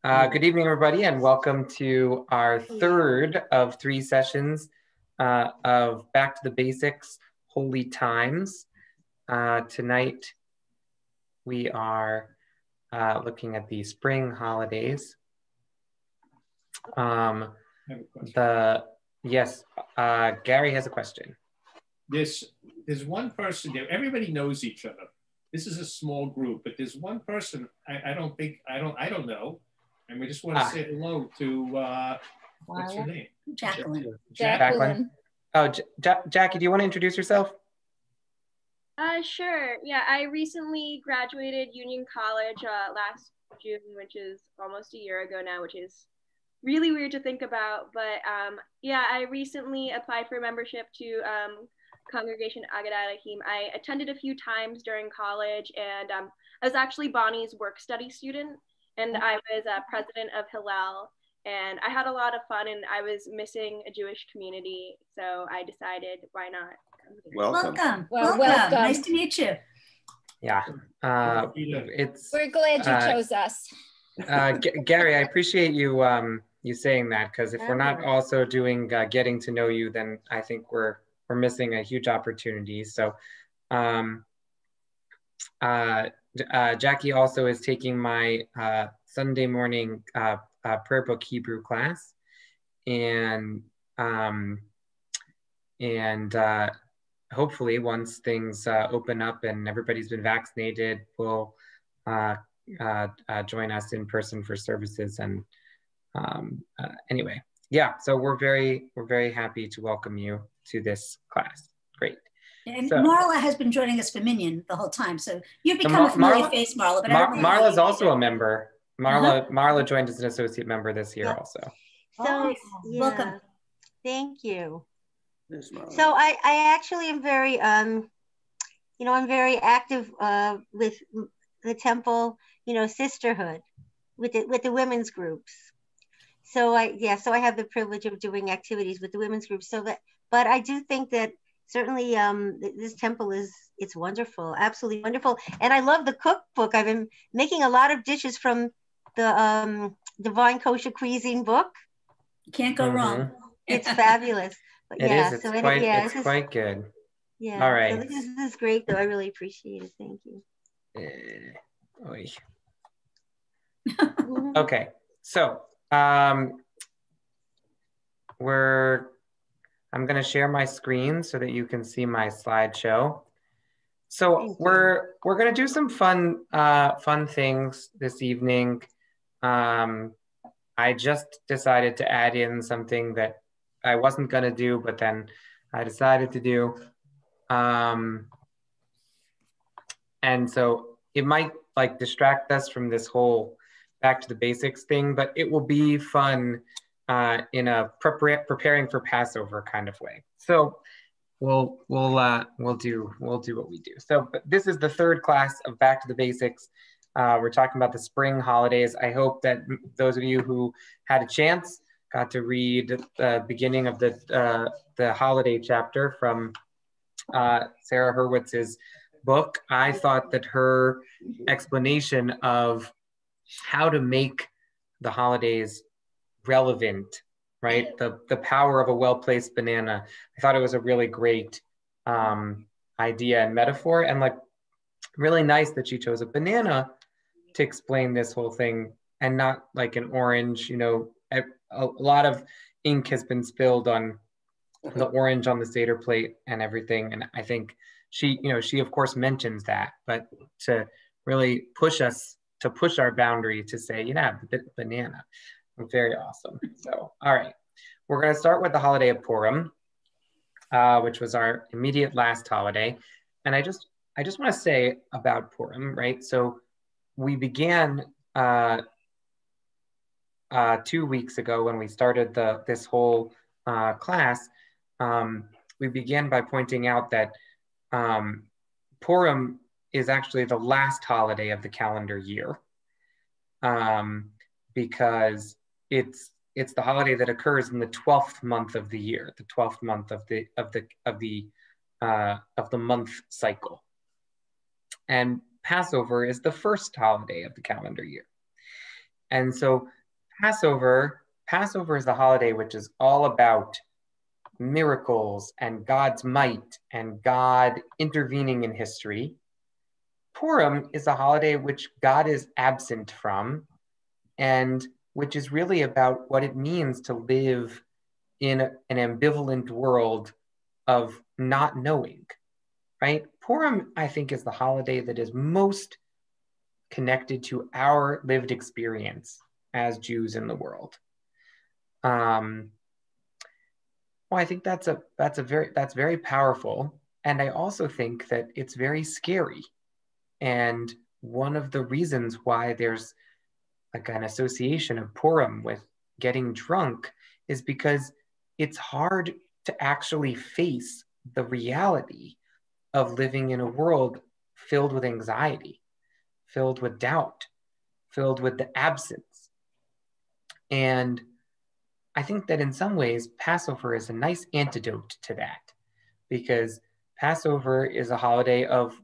Good evening, everybody, and welcome to our third of 3 sessions of Back to the Basics, Holy Times. Tonight, we are looking at the spring holidays. Yes, Gary has a question. There's one person there. Everybody knows each other. This is a small group, but there's one person I don't know. And we just want to say hello to, what's her name? Jacqueline. Oh, Jackie, do you want to introduce yourself? Sure. Yeah, I recently graduated Union College last June, which is almost a year ago now, which is really weird to think about. But yeah, I recently applied for membership to Congregation Agadat Ahim. I attended a few times during college, and I was actually Bonnie's work study student. And I was president of Hillel, and I had a lot of fun, and I was missing a Jewish community, so I decided, why not? Welcome. Welcome. Nice to meet you. Yeah, we're glad you chose us. Gary, I appreciate you you saying that, because if we're not also doing getting to know you, then I think we're missing a huge opportunity. So Jackie also is taking my Sunday morning prayer book Hebrew class, and hopefully once things open up and everybody's been vaccinated, will join us in person for services. And anyway, yeah, so we're very happy to welcome you to this class. Great. And so, Marla has been joining us for Minyan the whole time, so you've become a familiar face, Marla. But Marla's also a member. Marla joined as an associate member this year also. So yeah. Welcome. Thank you. So I actually am very I'm very active with the temple, sisterhood, with the women's groups. So I have the privilege of doing activities with the women's groups. But I do think that certainly this temple it's wonderful, absolutely wonderful. And I love the cookbook. I've been making a lot of dishes from the Divine Kosher Cuisine book. You can't go wrong. It's fabulous. But it's quite good. Yeah. All right. So this is great, though. I really appreciate it. Thank you. Okay. So I'm going to share my screen so that you can see my slideshow. So we're going to do some fun things this evening. I just decided to add in something that I wasn't going to do, but then I decided to do. And so it might distract us from this whole back to the basics thing, but it will be fun in a preparing for Passover kind of way. So we'll do what we do. So but this is the third class of Back to the Basics. We're talking about the spring holidays. I hope that those of you who had a chance got to read the beginning of the holiday chapter from Sarah Hurwitz's book. I thought that her explanation of how to make the holidays relevant, right? The power of a well-placed banana. I thought it was a really great idea and metaphor, and really nice that she chose a banana to explain this whole thing and not like an orange. A lot of ink has been spilled on the orange on the Seder plate and everything. And I think she of course mentions that, but to really push our boundary to say, banana. Very awesome. So, all right. We're going to start with the holiday of Purim, which was our immediate last holiday. And I just want to say about Purim, right? So we began 2 weeks ago when we started this whole class. We began by pointing out that Purim is actually the last holiday of the calendar year, because it's the holiday that occurs in the 12th month of the year, the 12th month of the month cycle. And Passover is the first holiday of the calendar year. And so Passover is a holiday which is all about miracles and God's might and God intervening in history. Purim is a holiday which God is absent from and which is really about what it means to live in an ambivalent world of not knowing, right? Purim, I think, is the holiday that is most connected to our lived experience as Jews in the world. Well, I think that's very powerful, and I also think that it's very scary. And one of the reasons why there's like an association of Purim with getting drunk is because it's hard to actually face the reality of living in a world filled with anxiety, filled with doubt, filled with the absence. And I think that in some ways, Passover is a nice antidote to that, because Passover is a holiday of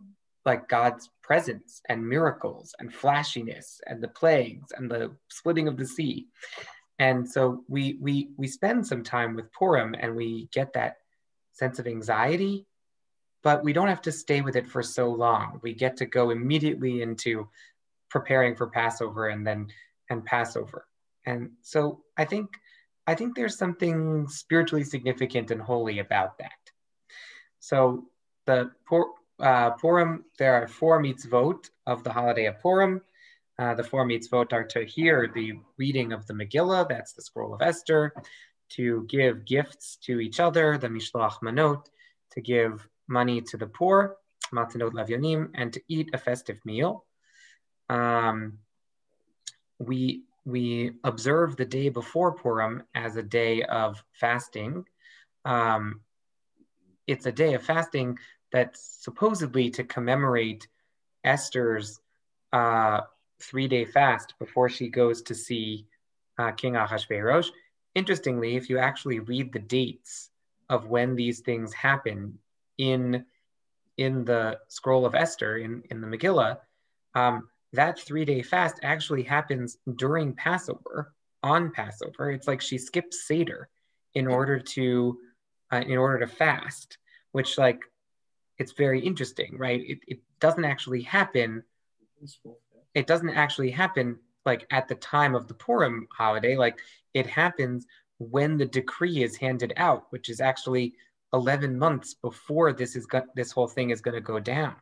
like God's presence and miracles and flashiness and the plagues and the splitting of the sea. And so we spend some time with Purim and we get that sense of anxiety, but we don't have to stay with it for so long. We get to go immediately into preparing for Passover and Passover. And so I think there's something spiritually significant and holy about that. So the Purim, there are 4 mitzvot of the holiday of Purim. The 4 mitzvot are to hear the reading of the Megillah, that's the scroll of Esther, to give gifts to each other, the Mishloach Manot, to give money to the poor, Matanot Lavyonim, and to eat a festive meal. We observe the day before Purim as a day of fasting. It's a day of fasting that's supposedly to commemorate Esther's 3-day fast before she goes to see King Ahasuerus. Interestingly, if you actually read the dates of when these things happen in the scroll of Esther, in the Megillah, that 3-day fast actually happens during Passover, on Passover. It's like she skips Seder in order to fast, which like, it's very interesting, right? It doesn't actually happen. It doesn't actually happen like at the time of the Purim holiday. Like it happens when the decree is handed out, which is actually 11 months before this whole thing is going to go down.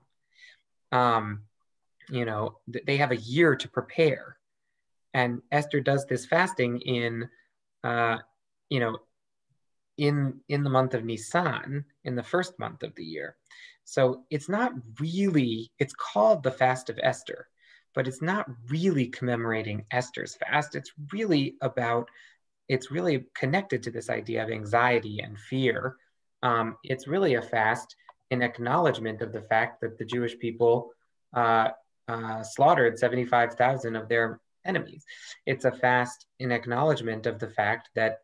They have a year to prepare, and Esther does this fasting in the month of Nisan, in the first month of the year. So it's called the Fast of Esther, but it's not really commemorating Esther's fast. It's really connected to this idea of anxiety and fear. It's really a fast in acknowledgement of the fact that the Jewish people slaughtered 75,000 of their enemies. It's a fast in acknowledgement of the fact that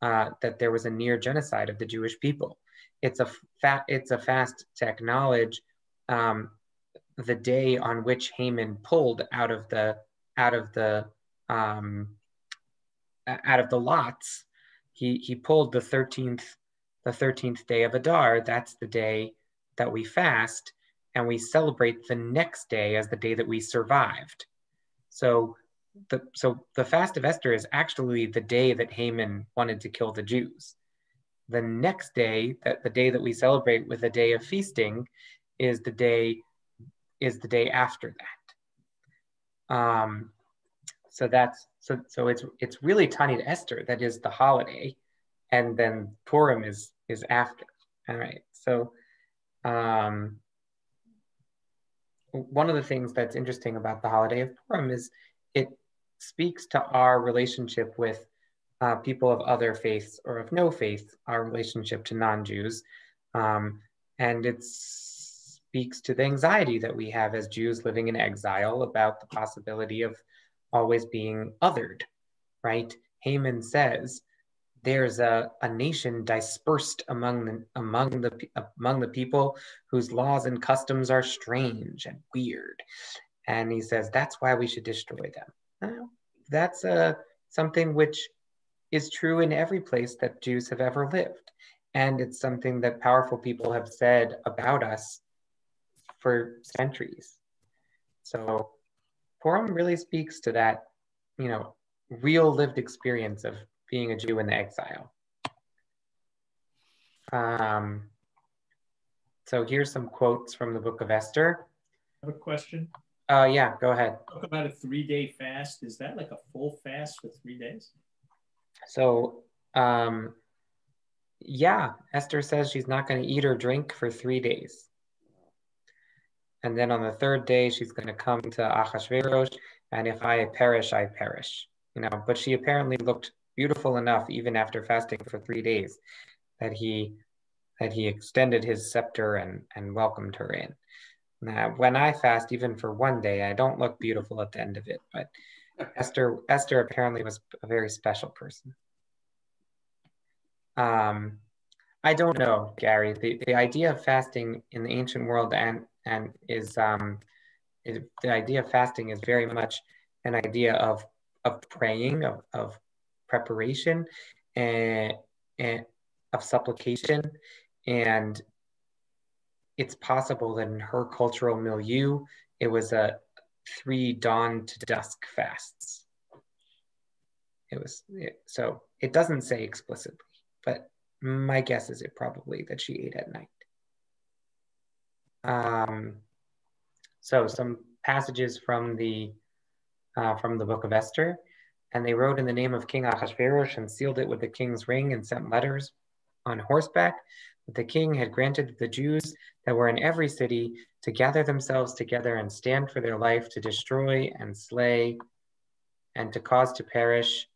that there was a near genocide of the Jewish people. It's a fast to acknowledge the day on which Haman pulled out of the lots. He pulled the 13th day of Adar. That's the day that we fast, and we celebrate the next day as the day that we survived. So the Fast of Esther is actually the day that Haman wanted to kill the Jews. The next day, the day that we celebrate with a day of feasting, is the day after that. So it's really Tanit Esther that is the holiday, and then Purim is after. All right. So one of the things that's interesting about the holiday of Purim is it speaks to our relationship with people of other faiths or of no faith, our relationship to non-Jews. And it speaks to the anxiety that we have as Jews living in exile about the possibility of always being othered, right? Haman says, there's a nation dispersed among the people whose laws and customs are strange and weird. And he says, that's why we should destroy them. that's something which is true in every place that Jews have ever lived. And it's something that powerful people have said about us for centuries. So Purim really speaks to that, real lived experience of being a Jew in the exile. So here's some quotes from the book of Esther. I have a question. Yeah, go ahead. Talk about a 3-day fast. Is that like a full fast for 3 days? So, yeah, Esther says she's not going to eat or drink for 3 days. And then on the 3rd day, she's going to come to Achashverosh, and if I perish, I perish. But she apparently looked beautiful enough, even after fasting for 3 days, that he extended his scepter and welcomed her in. Now, when I fast, even for 1 day, I don't look beautiful at the end of it, but Esther apparently was a very special person. I don't know, Gary. The idea of fasting in the ancient world the idea of fasting is very much an idea of praying, of preparation, and of supplication. And it's possible that in her cultural milieu, it was a 3 dawn to dusk fasts. So it doesn't say explicitly, but my guess is probably that she ate at night. So some passages from the book of Esther. And they wrote in the name of King Ahasuerus and sealed it with the king's ring and sent letters on horseback that the king had granted the Jews that were in every city to gather themselves together and stand for their life, to destroy and slay and to cause to perish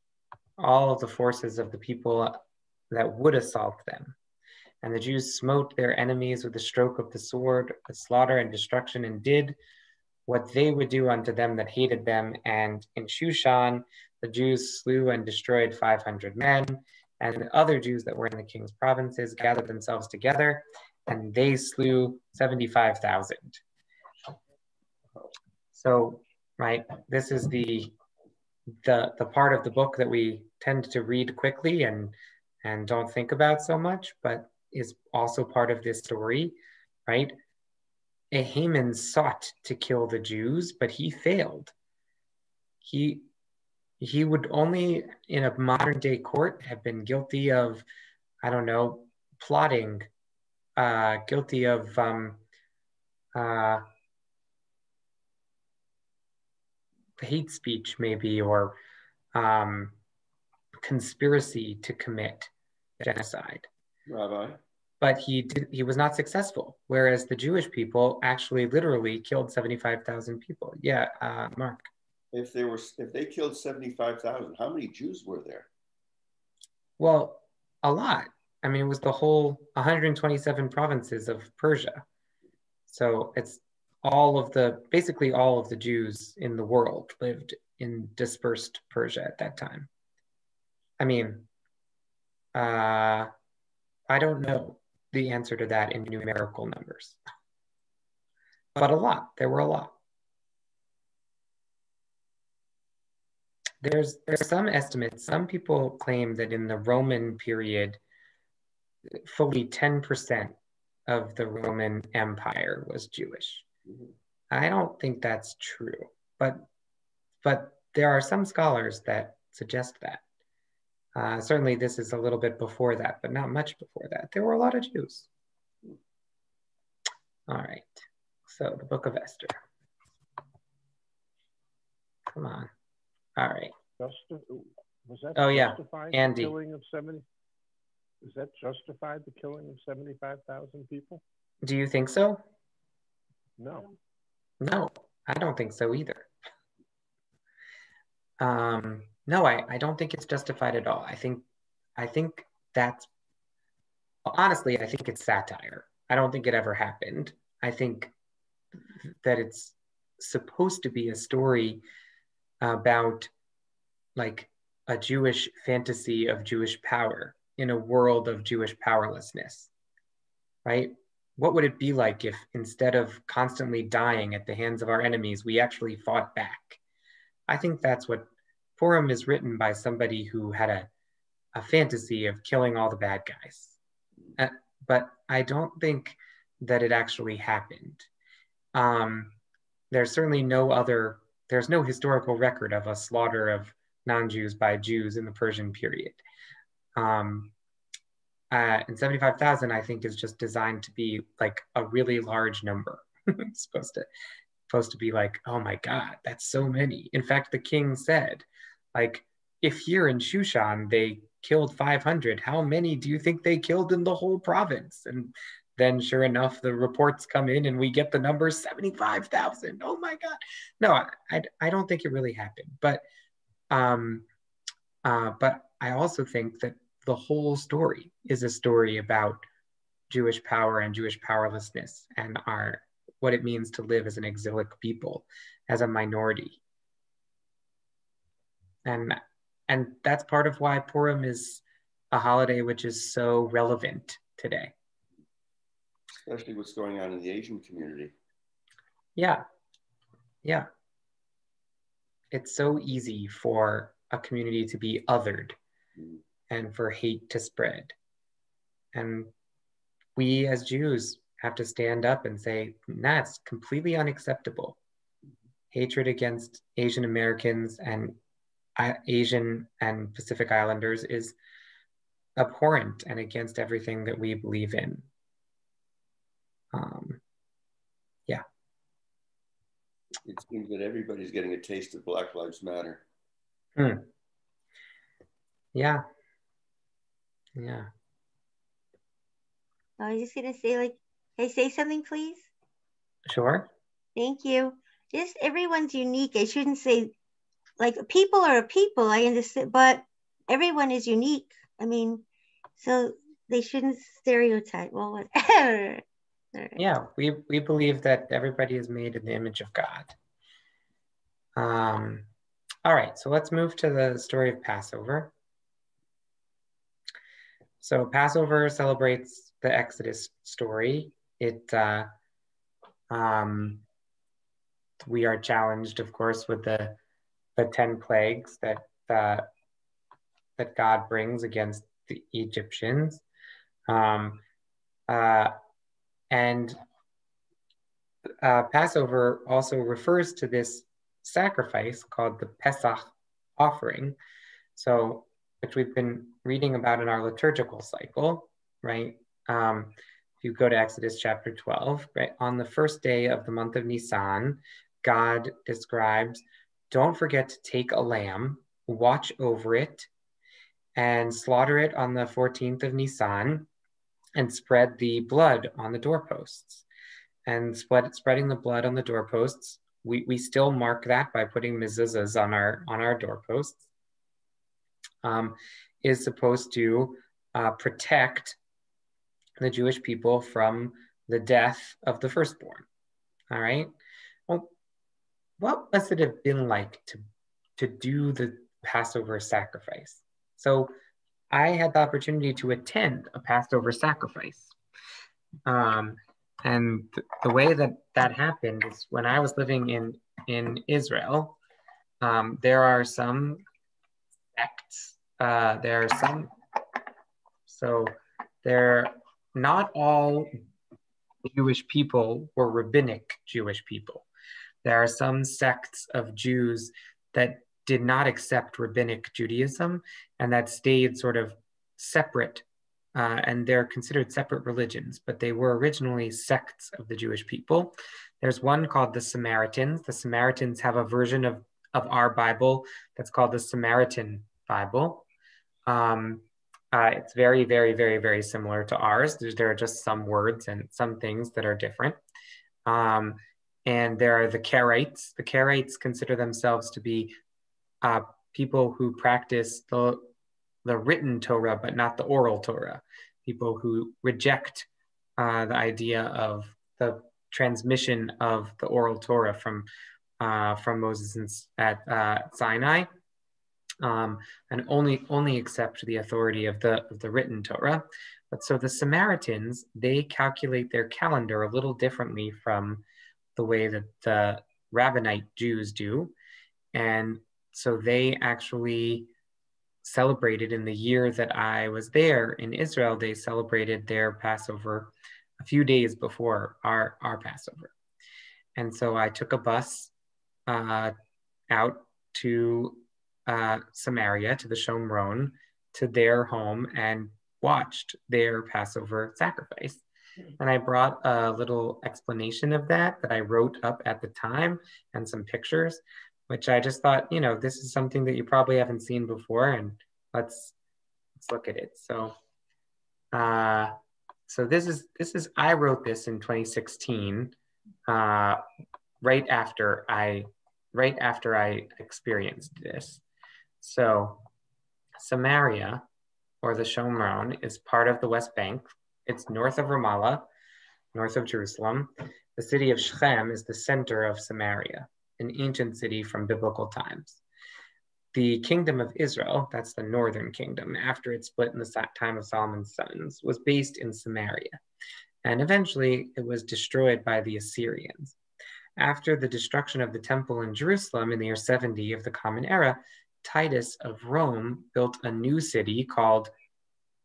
all of the forces of the people that would assault them. And the Jews smote their enemies with the stroke of the sword, with slaughter and destruction, and did what they would do unto them that hated them. And in Shushan, the Jews slew and destroyed 500 men, and the other Jews that were in the king's provinces gathered themselves together, and they slew 75,000. So, right, this is the part of the book that we tend to read quickly and don't think about so much, but is also part of this story, right? Haman sought to kill the Jews, but he failed. He would only, in a modern day court, have been guilty of, I don't know, plotting, guilty of hate speech maybe, or conspiracy to commit genocide. Rabbi? But he was not successful, whereas the Jewish people actually literally killed 75,000 people. Yeah, Mark. If they killed 75,000, how many Jews were there? Well, a lot. I mean, it was the whole 127 provinces of Persia. So it's basically all of the Jews in the world lived in dispersed Persia at that time. I mean, I don't know the answer to that in numerical numbers, but there were a lot. There's some estimates. Some people claim that in the Roman period, fully 10% of the Roman Empire was Jewish. Mm-hmm. I don't think that's true, but there are some scholars that suggest that. Certainly this is a little bit before that, but not much before that. There were a lot of Jews. All right, so the book of Esther. Come on. All right. Was that justified, Andy. The killing of 70? Is that justified, the killing of 75,000 people? Do you think so? No. No, I don't think so either. No, I don't think it's justified at all. I think that's, honestly, I think it's satire. I don't think it ever happened. I think that it's supposed to be a story about like a Jewish fantasy of Jewish power in a world of Jewish powerlessness, right? What would it be like if instead of constantly dying at the hands of our enemies, we actually fought back? I think that's what Purim is written by somebody who had a fantasy of killing all the bad guys. But I don't think that it actually happened. There's certainly there's no historical record of a slaughter of non-Jews by Jews in the Persian period. And 75,000, I think, is just designed to be like a really large number. It's supposed to be like, oh my God, that's so many. In fact, the king said, like, if here in Shushan they killed 500, how many do you think they killed in the whole province? And then sure enough, the reports come in and we get the number 75,000. Oh my God. No, I don't think it really happened. But I also think that the whole story is a story about Jewish power and Jewish powerlessness and what it means to live as an exilic people, as a minority. And that's part of why Purim is a holiday which is so relevant today. Especially what's going on in the Asian community. Yeah. It's so easy for a community to be othered and for hate to spread. And we as Jews have to stand up and say, that's completely unacceptable. Hatred against Asian Americans and Asian and Pacific Islanders is abhorrent and against everything that we believe in. Yeah. It seems that everybody's getting a taste of Black Lives Matter. Yeah. I was just gonna say, like, can I say something, please? Sure. Thank you. Just everyone's unique. I shouldn't say, like, people are people, I understand, but everyone is unique. I mean, so they shouldn't stereotype. Well, whatever. Yeah, we believe that everybody is made in the image of God. All right, so let's move to the story of Passover. So Passover celebrates the Exodus story. We are challenged, of course, with the 10 plagues that God brings against the Egyptians. And Passover also refers to this sacrifice called the Pesach offering, which we've been reading about in our liturgical cycle, right? If you go to Exodus chapter 12, right, on the first day of the month of Nisan, God describes, don't forget to take a lamb, watch over it, and slaughter it on the 14th of Nisan, and spread the blood on the doorposts. And spreading the blood on the doorposts, we still mark that by putting mezuzahs on our doorposts, is supposed to protect the Jewish people from the death of the firstborn. All right. Well, what must it have been like to do the Passover sacrifice? So I had the opportunity to attend a Passover sacrifice. And the way that happened is when I was living in Israel, there are some sects, not all Jewish people were rabbinic Jewish people. There are some sects of Jews that did not accept rabbinic Judaism and that stayed sort of separate, and they're considered separate religions, but they were originally sects of the Jewish people. There's one called the Samaritans. The Samaritans have a version of our Bible that's called the Samaritan Bible. It's very, very, very, very similar to ours. There are just some words and some things that are different. And there are the Karaites. The Karaites consider themselves to be people who practice the written Torah, but not the oral Torah. People who reject the idea of the transmission of the oral Torah from Moses at Sinai, and only accept the authority of the written Torah. But so the Samaritans, they calculate their calendar a little differently from the way that the Rabbinite Jews do. And So they actually celebrated in the year that I was there in Israel, they celebrated their Passover a few days before our Passover. And so I took a bus out to Samaria, to the Shomron, to their home, and watched their Passover sacrifice. And I brought a little explanation of that I wrote up at the time, and some pictures, which I just thought, you know, this is something that you probably haven't seen before, and let's look at it. So so this is I wrote this in 2016, right after I experienced this. So Samaria, or the Shomron, is part of the West Bank. It's north of Ramallah, north of Jerusalem. The city of Shechem is the center of Samaria, an ancient city from biblical times. The kingdom of Israel, that's the northern kingdom, after it split in the time of Solomon's sons, was based in Samaria. And eventually it was destroyed by the Assyrians. After the destruction of the temple in Jerusalem in the year 70 of the Common Era, Titus of Rome built a new city called,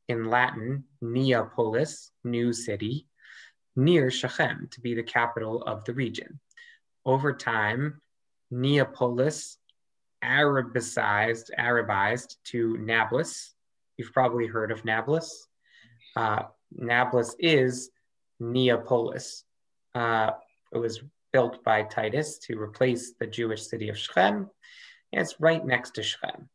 in Latin, Neapolis, new city, near Shechem, to be the capital of the region. Over time, Neapolis Arabized to Nablus. You've probably heard of Nablus. Nablus is Neapolis. It was built by Titus to replace the Jewish city of Shechem. It's right next to Shechem.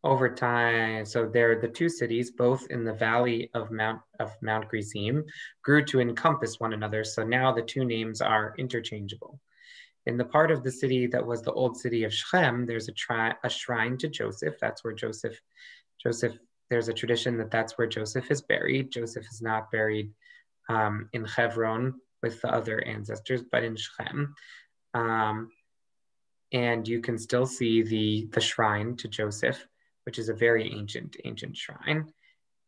Over time, so there, the two cities, both in the valley of Mount Gerizim, grew to encompass one another. So now the two names are interchangeable. In the part of the city that was the old city of Shechem, there's a shrine to Joseph. That's where Joseph, there's a tradition that that's where Joseph is buried. Joseph is not buried in Hebron with the other ancestors, but in Shechem. And you can still see the shrine to Joseph, which is a very ancient shrine.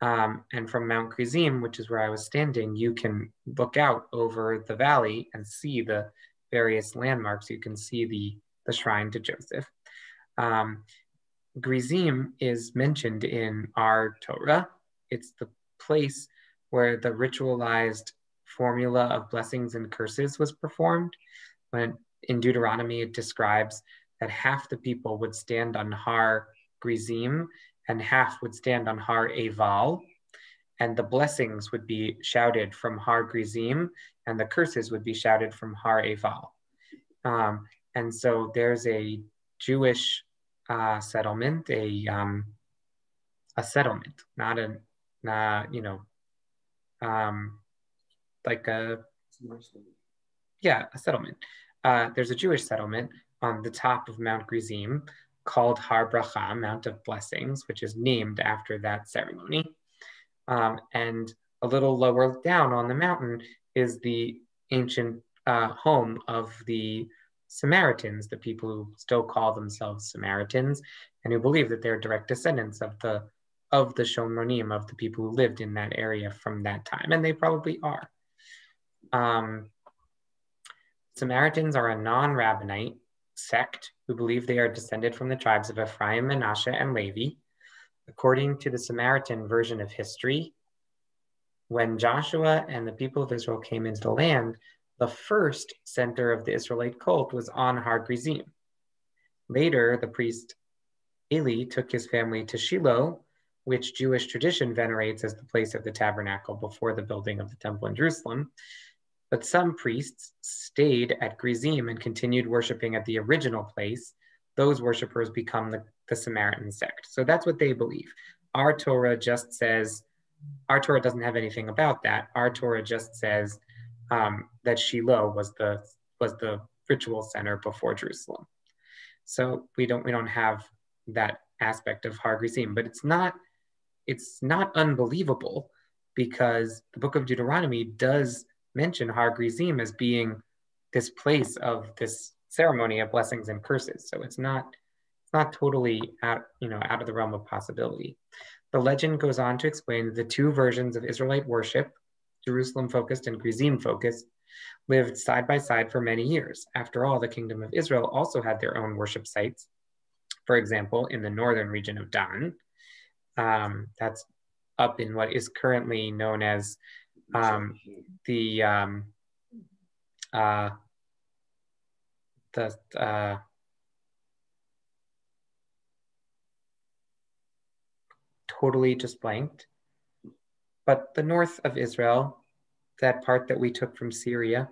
And from Mount Gerizim, which is where I was standing, you can look out over the valley and see the various landmarks. You can see the shrine to Joseph. Gerizim is mentioned in our Torah. It's the place where the ritualized formula of blessings and curses was performed. When in Deuteronomy, it describes that half the people would stand on Har Gerizim and half would stand on Har Eval, and the blessings would be shouted from Har Gerizim and the curses would be shouted from Har Eval. And so there's a Jewish settlement, a settlement, not a, like a, yeah, a settlement. There's a Jewish settlement on the top of Mount Gerizim called Har Bracha, Mount of Blessings, which is named after that ceremony. And a little lower down on the mountain is the ancient home of the Samaritans, the people who still call themselves Samaritans and who believe that they're direct descendants of the Shomronim, of the people who lived in that area from that time, and they probably are. Samaritans are a non-Rabbinite sect who believe they are descended from the tribes of Ephraim, Manasseh, and Levi. According to the Samaritan version of history, when Joshua and the people of Israel came into the land, the first center of the Israelite cult was on Har Gerizim. Later, the priest Eli took his family to Shiloh, which Jewish tradition venerates as the place of the tabernacle before the building of the temple in Jerusalem. But some priests stayed at Gerizim and continued worshiping at the original place. Those worshipers become the Samaritan sect. So that's what they believe. Our Torah just says, our Torah doesn't have anything about that. Our Torah just says that Shiloh was the ritual center before Jerusalem. So we don't have that aspect of Har Gerizim, but it's not unbelievable, because the book of Deuteronomy does mention Har Gerizim as being this place of this ceremony of blessings and curses. So it's not totally out of the realm of possibility. The legend goes on to explain the two versions of Israelite worship, Jerusalem focused and Gerizim focused, lived side by side for many years. After all, the Kingdom of Israel also had their own worship sites. For example, in the northern region of Dan, that's up in what is currently known as totally just blanked. But the north of Israel, that part that we took from Syria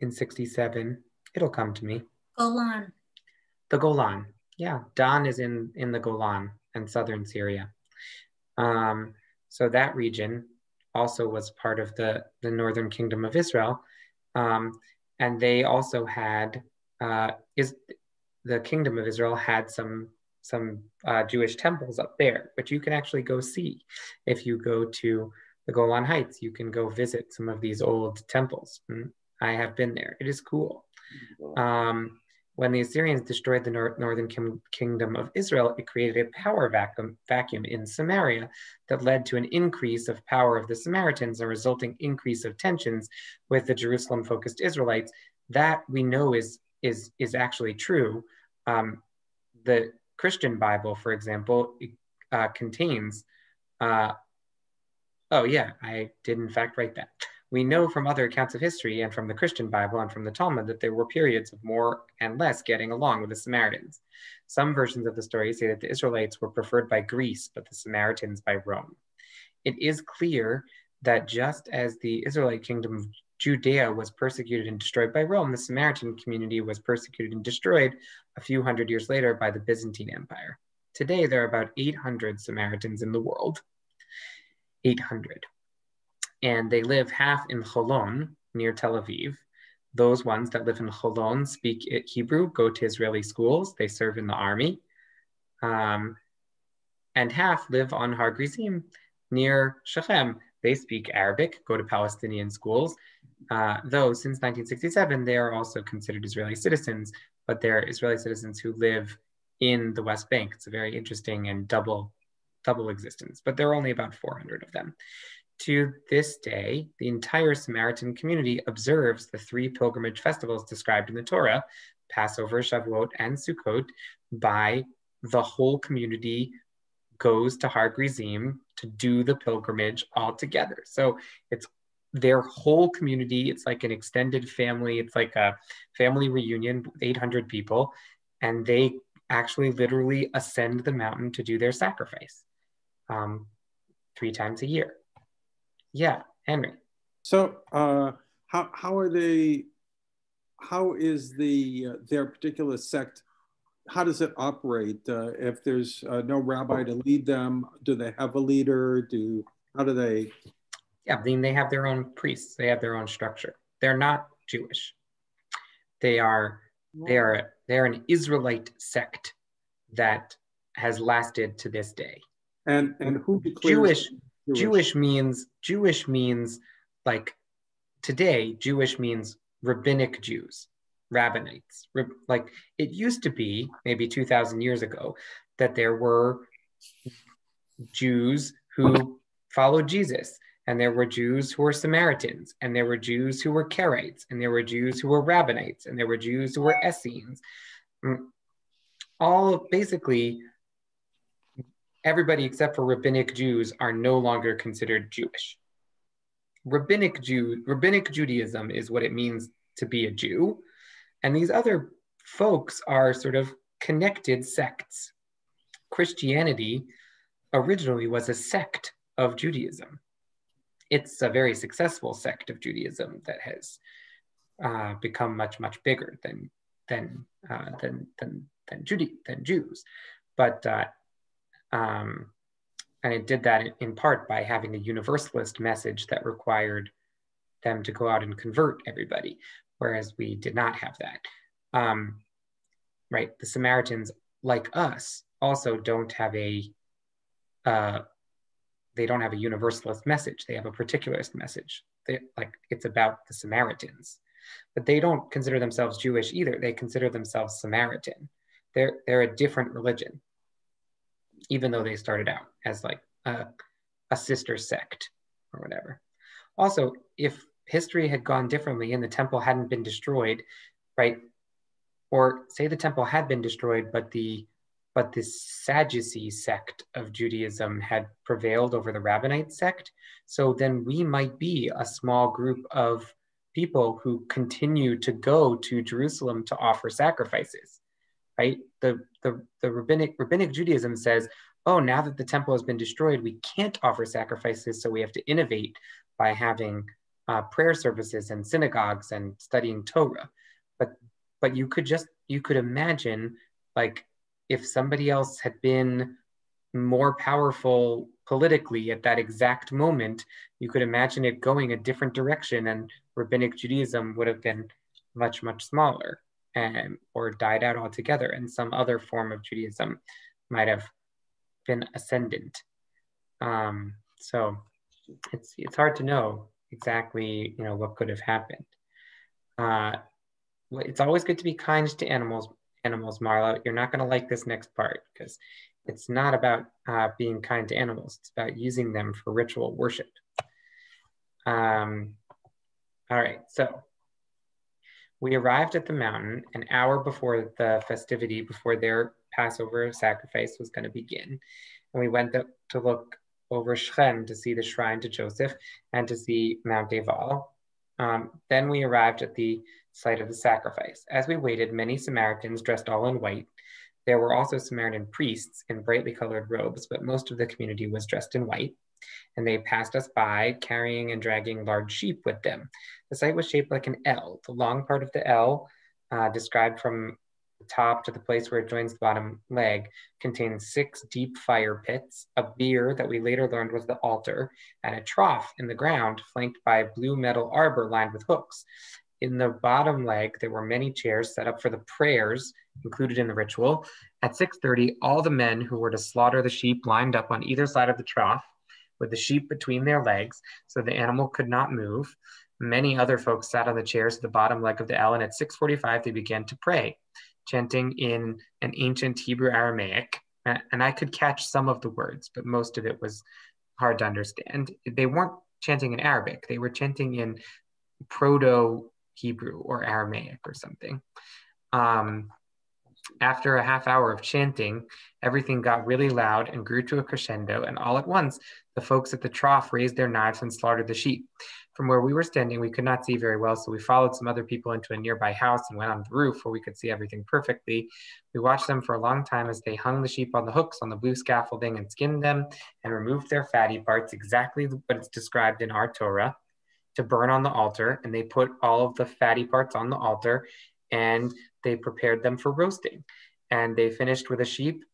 in 67, it'll come to me. Golan. The Golan. Yeah, Dan is in the Golan and southern Syria. So that region also was part of the northern kingdom of Israel. And they also had, the kingdom of Israel had some Jewish temples up there, which you can actually go see. If you go to the Golan Heights, you can go visit some of these old temples. I have been there. It is cool. When the Assyrians destroyed the northern kingdom of Israel, it created a power vacuum in Samaria that led to an increase of power of the Samaritans, a resulting increase of tensions with the Jerusalem-focused Israelites. That we know is actually true. The Christian Bible, for example, contains, oh yeah, I did in fact write that. We know from other accounts of history and from the Christian Bible and from the Talmud that there were periods of more and less getting along with the Samaritans. Some versions of the story say that the Israelites were preferred by Greece, but the Samaritans by Rome. It is clear that just as the Israelite kingdom of Judea was persecuted and destroyed by Rome, the Samaritan community was persecuted and destroyed a few hundred years later by the Byzantine Empire. Today, there are about 800 Samaritans in the world. 800. And they live half in Holon, near Tel Aviv. Those ones that live in Holon speak Hebrew, go to Israeli schools, they serve in the army. And half live on Har Gerizim, near Shechem. They speak Arabic, go to Palestinian schools. Though since 1967, they are also considered Israeli citizens, but they're Israeli citizens who live in the West Bank. It's a very interesting and double existence, but there are only about 400 of them. To this day, the entire Samaritan community observes the 3 pilgrimage festivals described in the Torah, Passover, Shavuot, and Sukkot. By the whole community goes to Har Gerizim to do the pilgrimage all together. So it's their whole community. It's like an extended family. It's like a family reunion with 800 people, and they actually literally ascend the mountain to do their sacrifice 3 times a year. Yeah, Henry. So how are they, how is their particular sect, how does it operate? If there's no rabbi to lead them, do they have a leader? How do they? Yeah, I mean, they have their own priests. They have their own structure. They're not Jewish. They're an Israelite sect that has lasted to this day. And who declares Jewish means like today, Jewish means rabbinic Jews, rabbinites. Like it used to be maybe 2,000 years ago that there were Jews who followed Jesus, and there were Jews who were Samaritans, and there were Jews who were Karaites, and there were Jews who were rabbinites, and there were Jews who were Essenes. All basically, everybody except for rabbinic Jews are no longer considered Jewish. Rabbinic Judaism is what it means to be a Jew. And these other folks are sort of connected sects. Christianity originally was a sect of Judaism. It's a very successful sect of Judaism that has become much, much bigger than Jews. But and it did that in part by having a universalist message that required them to go out and convert everybody, whereas we did not have that. Right, the Samaritans, like us, also don't have a universalist message. They have a particularist message. It's about the Samaritans, but they don't consider themselves Jewish either. They consider themselves Samaritan. They're a different religion, even though they started out as like a sister sect or whatever. Also, if history had gone differently and the temple hadn't been destroyed, right? Or say the temple had been destroyed, but the Sadducee sect of Judaism had prevailed over the Rabbinite sect. So then we might be a small group of people who continue to go to Jerusalem to offer sacrifices, right? The rabbinic Judaism says, oh, now that the temple has been destroyed, we can't offer sacrifices, so we have to innovate by having prayer services and synagogues and studying Torah. But you could imagine, like, if somebody else had been more powerful politically at that exact moment, you could imagine it going a different direction, and rabbinic Judaism would have been much, much smaller or died out altogether, and some other form of Judaism might have been ascendant. So it's hard to know exactly, what could have happened. It's always good to be kind to animals, Marla. You're not going to like this next part because it's not about being kind to animals. It's about using them for ritual worship. All right, so we arrived at the mountain an hour before the festivity, before their Passover sacrifice was going to begin. And we went to look over Shechem to see the shrine to Joseph and to see Mount Ebal. Then we arrived at the site of the sacrifice. As we waited, many Samaritans dressed all in white. There were also Samaritan priests in brightly colored robes, but most of the community was dressed in white. And they passed us by, carrying and dragging large sheep with them. The site was shaped like an L. The long part of the L, described from the top to the place where it joins the bottom leg, contained 6 deep fire pits, a bier that we later learned was the altar, and a trough in the ground flanked by a blue metal arbor lined with hooks. In the bottom leg, there were many chairs set up for the prayers included in the ritual. At 6:30, all the men who were to slaughter the sheep lined up on either side of the trough with the sheep between their legs so the animal could not move. Many other folks sat on the chairs at the bottom leg of the L, and at 6:45, they began to pray, chanting in an ancient Hebrew Aramaic. And I could catch some of the words, but most of it was hard to understand. They weren't chanting in Arabic. They were chanting in Proto-Hebrew or Aramaic or something. After a half hour of chanting, everything got really loud and grew to a crescendo, and all at once, the folks at the trough raised their knives and slaughtered the sheep. From where we were standing, we could not see very well, so we followed some other people into a nearby house and went on the roof where we could see everything perfectly. We watched them for a long time as they hung the sheep on the hooks on the blue scaffolding and skinned them and removed their fatty parts, exactly what it's described in our Torah, to burn on the altar. And they put all of the fatty parts on the altar and they prepared them for roasting. And they finished with a sheep.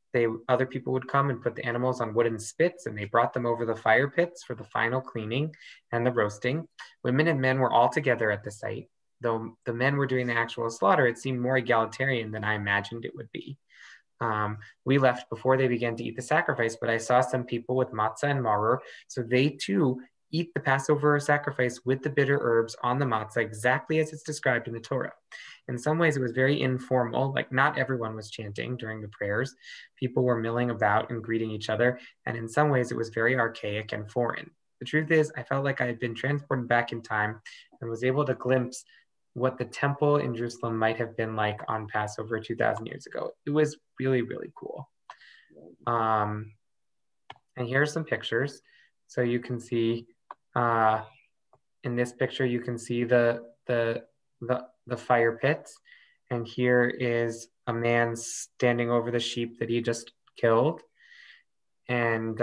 Other people would come and put the animals on wooden spits, and they brought them over the fire pits for the final cleaning and the roasting. Women and men were all together at the site. Though the men were doing the actual slaughter, it seemed more egalitarian than I imagined it would be. We left before they began to eat the sacrifice, but I saw some people with matzah and maror, so they too eat the Passover sacrifice with the bitter herbs on the matzah, exactly as it's described in the Torah. In some ways, it was very informal, like not everyone was chanting during the prayers. People were milling about and greeting each other, and in some ways, it was very archaic and foreign. The truth is, I felt like I had been transported back in time and was able to glimpse what the temple in Jerusalem might have been like on Passover 2,000 years ago. It was really, really cool. And here are some pictures. So you can see, in this picture, you can see the fire pits. And here is a man standing over the sheep that he just killed. And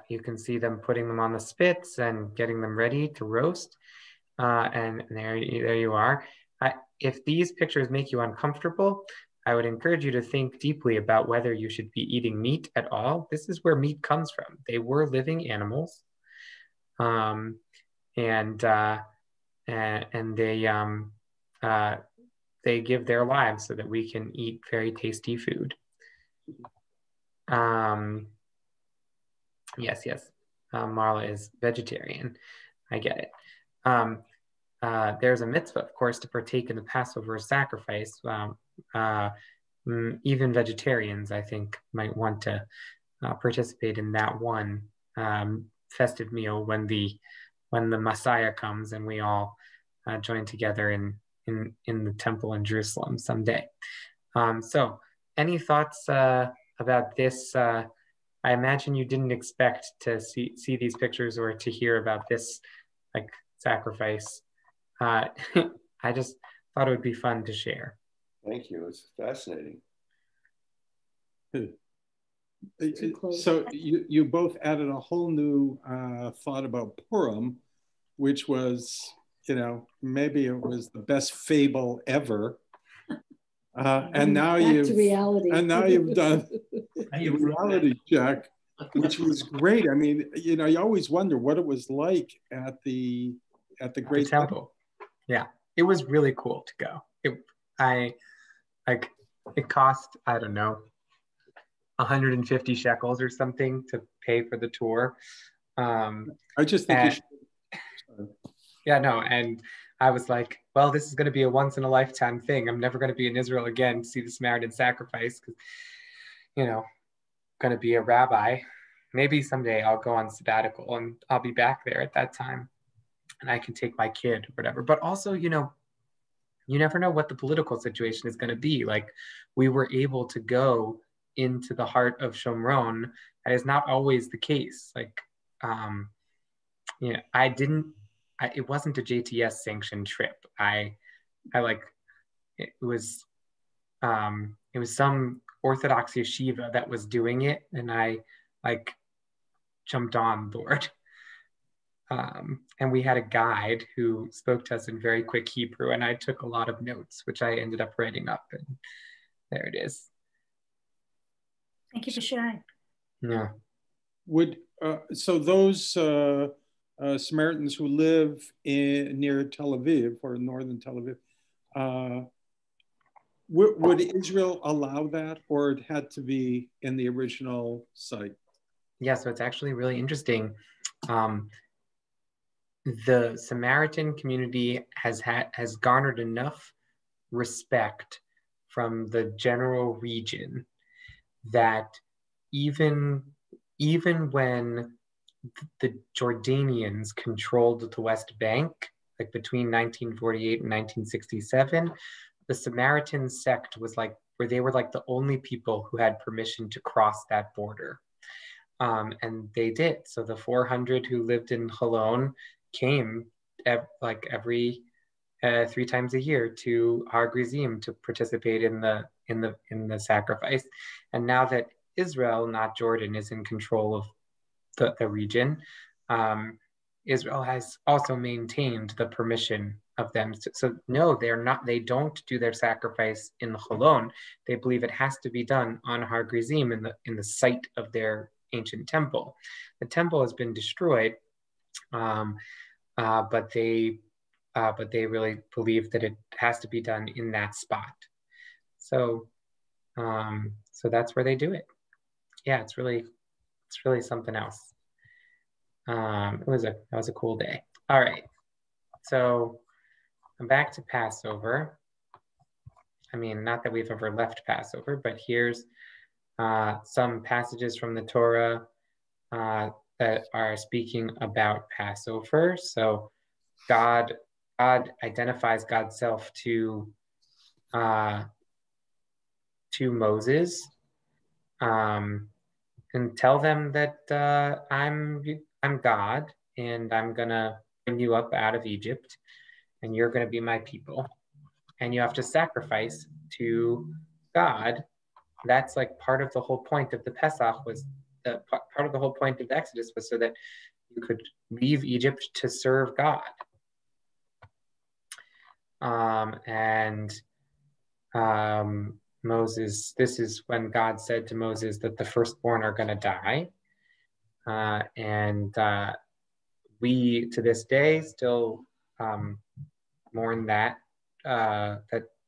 you can see them putting them on the spits and getting them ready to roast. And there you are. If these pictures make you uncomfortable, I would encourage you to think deeply about whether you should be eating meat at all. This is where meat comes from. They were living animals. And they give their lives so that we can eat very tasty food. Yes. Marla is vegetarian. I get it. There's a mitzvah, of course, to partake in the Passover sacrifice. Even vegetarians, I think, might want to participate in that one festive meal when the Messiah comes and we all join together in the temple in Jerusalem someday. So any thoughts about this? I imagine you didn't expect to see these pictures or to hear about this like sacrifice. I just thought it would be fun to share. Thank you. It's fascinating. So you both added a whole new thought about Purim, which was, you know, maybe it was the best fable ever. And now you've done a reality check, which was great. I mean, you know, you always wonder what it was like at the Great Temple. Yeah, it was really cool to go. It cost, I don't know, 150 shekels or something to pay for the tour. I just think you should. Yeah, no, and I was like, well, this is going to be a once in a lifetime thing. I'm never going to be in Israel again to see the Samaritan sacrifice because, you know, going to be a rabbi. Maybe someday I'll go on sabbatical and I'll be back there at that time and I can take my kid or whatever. But also, you know, you never know what the political situation is going to be. Like, we were able to go into the heart of Shomron. That is not always the case. Like, you know, it wasn't a JTS sanctioned trip. It was some Orthodox yeshiva that was doing it, and I like jumped on board. And we had a guide who spoke to us in very quick Hebrew, and I took a lot of notes, which I ended up writing up, and there it is. Thank you for sharing. Yeah. So those Samaritans who live near Tel Aviv or northern Tel Aviv, would Israel allow that, or it had to be in the original site? Yeah, so it's actually really interesting. The Samaritan community has garnered enough respect from the general region that even when the Jordanians controlled the West Bank, like between 1948 and 1967, the Samaritan sect was like, where they were like the only people who had permission to cross that border. And they did. So the 400 who lived in Holon came every 3 times a year to Har Gerizim to participate in the sacrifice. And now that Israel, not Jordan, is in control of the region, Israel has also maintained the permission of them. So no, they don't do their sacrifice in the Holon. They believe it has to be done on Har Gerizim in the site of their ancient temple. The temple has been destroyed, but they really believe that it has to be done in that spot. So that's where they do it. Yeah, it's really something else. That was a cool day. All right, so I'm back to Passover. I mean, not that we've ever left Passover, but here's some passages from the Torah that are speaking about Passover. So God identifies God's self to Moses, and tell them that I'm God, and I'm gonna bring you up out of Egypt, and you're gonna be my people, and you have to sacrifice to God. That's like part of the whole point of the Pesach was part of the whole point of the Exodus was so that you could leave Egypt to serve God. Moses, this is when God said to Moses that the firstborn are going to die. We, to this day, still mourn that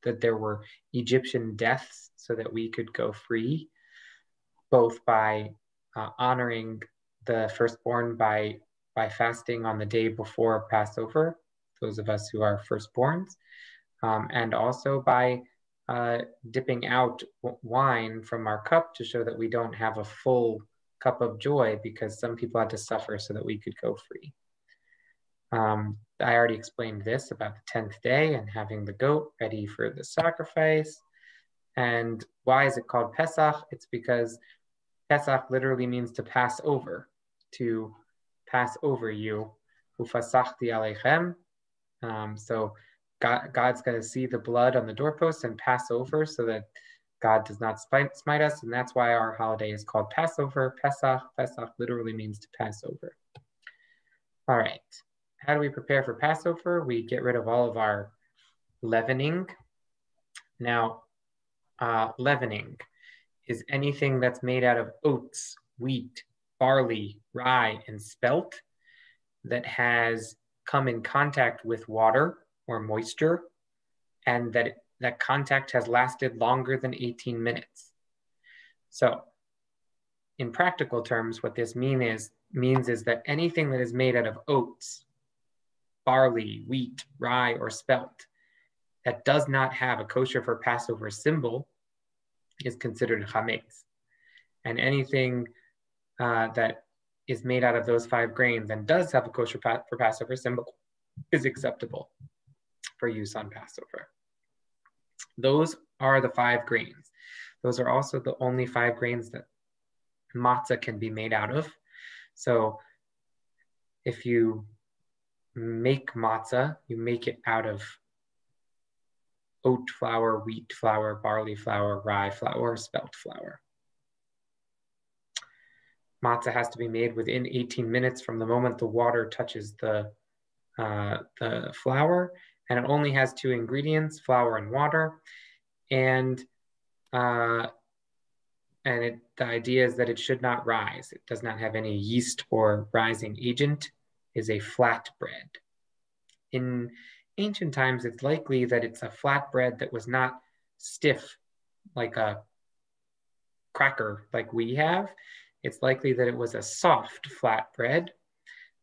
there were Egyptian deaths so that we could go free, both by honoring the firstborn by fasting on the day before Passover, those of us who are firstborns, and also by dipping out wine from our cup to show that we don't have a full cup of joy, because some people had to suffer so that we could go free. I already explained this about the 10th day and having the goat ready for the sacrifice. And why is it called Pesach? It's because Pesach literally means to pass over, to pass over you. Ufasachti aleichem. So God's going to see the blood on the doorpost and pass over so that God does not smite us. And that's why our holiday is called Passover. Pesach literally means to pass over. All right. How do we prepare for Passover? We get rid of all of our leavening. Now, leavening is anything that's made out of oats, wheat, barley, rye, and spelt that has come in contact with water or moisture, and that contact has lasted longer than 18 minutes. So in practical terms, what this means is that anything that is made out of oats, barley, wheat, rye, or spelt that does not have a kosher for Passover symbol is considered chametz. And anything that is made out of those 5 grains and does have a kosher for Passover symbol is acceptable for use on Passover. Those are the 5 grains. Those are also the only 5 grains that matzah can be made out of. So if you make matzah, you make it out of oat flour, wheat flour, barley flour, rye flour, or spelt flour. Matzah has to be made within 18 minutes from the moment the water touches the flour, and it only has 2 ingredients, flour and water. And the idea is that it should not rise. It does not have any yeast or rising agent. It is a flat bread. In ancient times, it's likely that it's a flat bread that was not stiff like a cracker like we have. It's likely that it was a soft flat bread,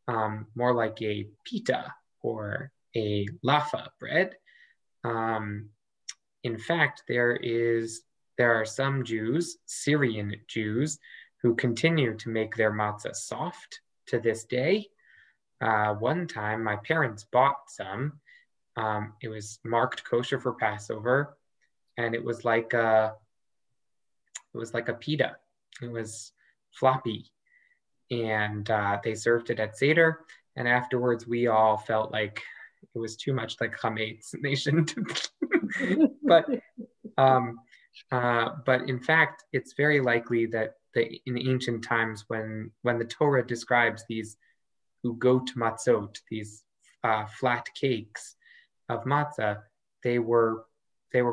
more like a pita or a laffa bread. In fact, there are some Jews, Syrian Jews, who continue to make their matzah soft to this day. One time, my parents bought some. It was marked kosher for Passover, and it was like a pita. It was floppy, and they served it at Seder. And afterwards, we all felt like it was too much like chametz. They shouldn't. But in fact, it's very likely that in ancient times, when the Torah describes these ugot matzot, these flat cakes of matzah, they were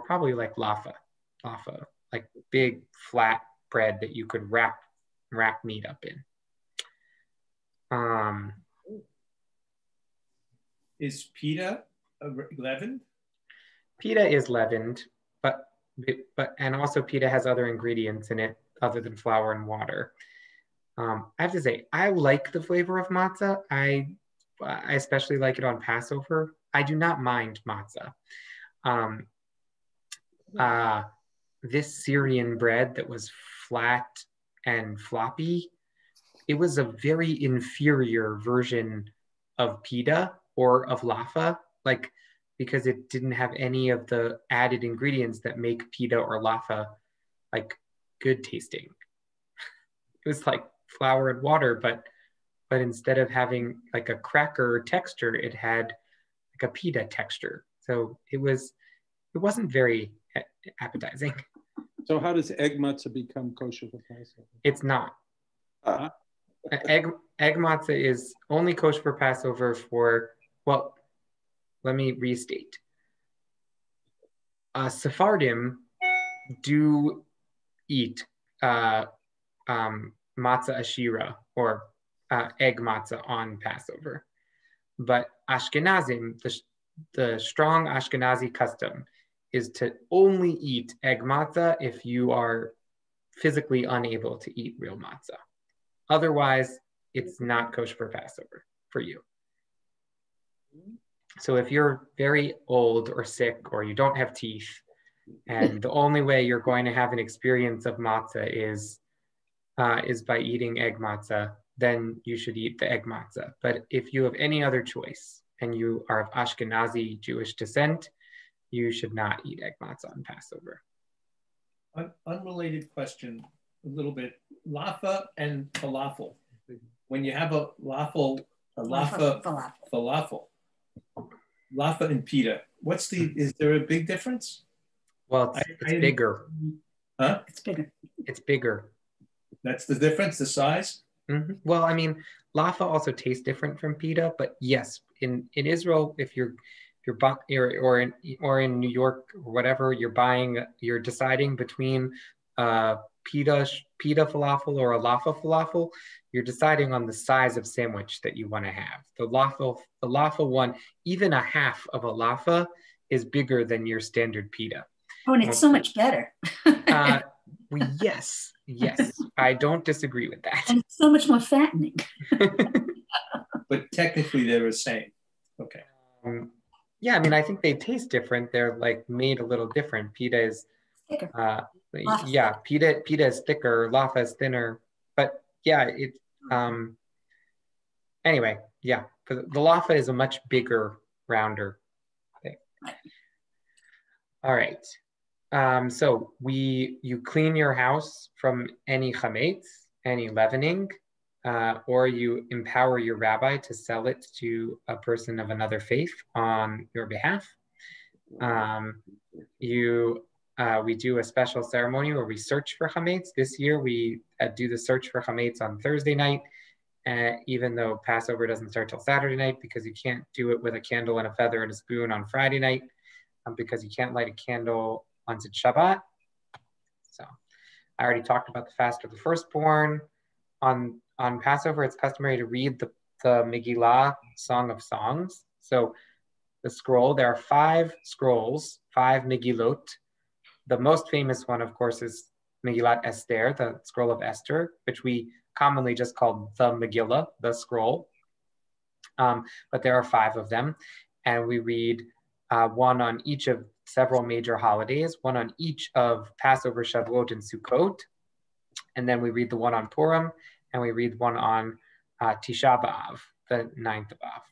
probably like laffa, like big flat bread that you could wrap meat up in. Is pita leavened? Pita is leavened, and also pita has other ingredients in it other than flour and water. I have to say, I like the flavor of matzah. I especially like it on Passover. I do not mind matzah. This Syrian bread that was flat and floppy, it was a very inferior version of pita or of laffa, because it didn't have any of the added ingredients that make pita or laffa like good tasting. It was like flour and water, but instead of having like a cracker texture, it had like a pita texture. So it wasn't very appetizing. So how does egg matzah become kosher for Passover? It's not. Egg matzah is only kosher for Passover for, well, let me restate. Sephardim do eat matzah ashira, or egg matzah on Passover. But Ashkenazim, the strong Ashkenazi custom is to only eat egg matzah if you are physically unable to eat real matzah. Otherwise, it's not kosher for Passover for you. So if you're very old or sick, or you don't have teeth, and the only way you're going to have an experience of matzah is by eating egg matzah, then you should eat the egg matzah. But if you have any other choice, and you are of Ashkenazi Jewish descent, you should not eat egg matzah on Passover. Unrelated question, a little bit. Lafa and falafel. When you have a lafa falafel, lafa and pita, is there a big difference? Well, it's bigger. Huh? It's bigger. It's bigger. That's the difference, the size? Mm-hmm. Well, I mean, lafa also tastes different from pita, but yes, in Israel, if you're or in New York or whatever, you're deciding between pita falafel or a lafa falafel, you're deciding on the size of sandwich that you want to have. The lafa one, even a half of a lafa is bigger than your standard pita. Oh, and it's so much better. Yes, I don't disagree with that. And it's so much more fattening. But technically they're the same. Okay. Yeah, I mean, I think they taste different. They're like made a little different. Pita is thicker. Pita is thicker, lafa is thinner. But yeah, anyway, yeah, the lafa is a much bigger, rounder thing. All right. So you clean your house from any chametz, any leavening, or you empower your rabbi to sell it to a person of another faith on your behalf. We do a special ceremony where we search for chametz. This year we do the search for chametz on Thursday night, even though Passover doesn't start till Saturday night, because you can't do it with a candle and a feather and a spoon on Friday night, because you can't light a candle once it's Shabbat. So I already talked about the fast of the firstborn. On Passover, it's customary to read the Megillah, Song of Songs. So the scroll, there are 5 scrolls, 5 Megillot. The most famous one, of course, is Megillat Esther, the scroll of Esther, which we commonly just call the Megillah, the scroll. But there are 5 of them. And we read one on each of several major holidays, one on each of Passover, Shavuot, and Sukkot. And then we read the one on Purim, and we read one on Tisha B'Av, the 9th of Av.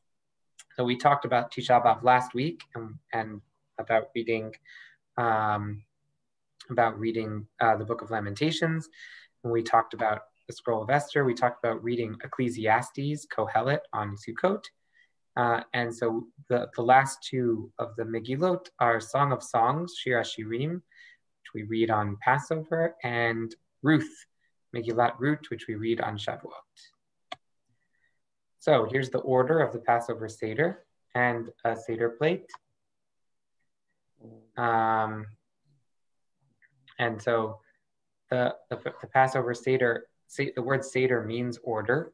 So we talked about Tisha B'Av last week and about reading the Book of Lamentations. And we talked about the Scroll of Esther. We talked about reading Ecclesiastes, Kohelet on Sukkot. And so the last 2 of the Megillot are Song of Songs, Shir HaShirim, which we read on Passover, and Ruth, Megillat Ruth, which we read on Shavuot. So here's the order of the Passover Seder and a Seder plate. And so the Passover Seder, the word Seder means order,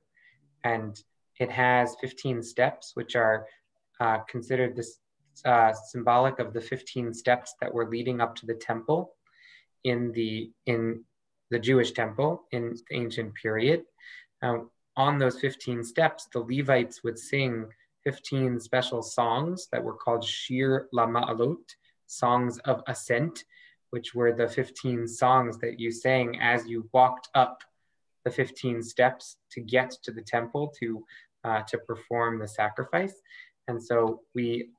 and it has 15 steps, which are considered symbolic of the 15 steps that were leading up to the temple in the Jewish temple in the ancient period. On those 15 steps, the Levites would sing 15 special songs that were called Shir LaMa'alot, songs of ascent, which were the 15 songs that you sang as you walked up the 15 steps to get to the temple to perform the sacrifice. And so we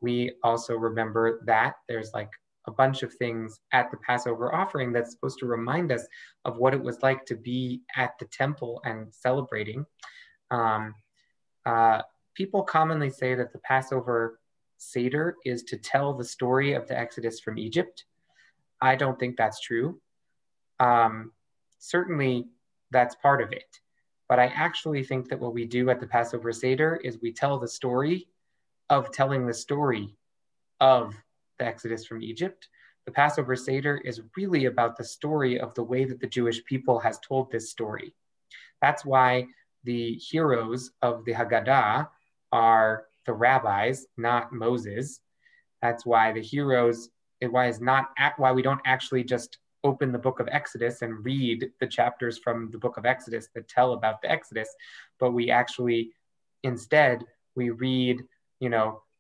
also remember that there's like a bunch of things at the Passover offering that's supposed to remind us of what it was like to be at the temple and celebrating. People commonly say that the Passover Seder is to tell the story of the Exodus from Egypt. I don't think that's true. Certainly that's part of it. But I actually think that what we do at the Passover Seder is we tell the story of telling the story of the Exodus from Egypt. The Passover Seder is really about the story of the way that the Jewish people has told this story. That's why the heroes of the Haggadah are the rabbis, not Moses. That's why the heroes, why we don't actually just open the book of Exodus and read the chapters from the book of Exodus that tell about the Exodus, but we actually, instead, we read,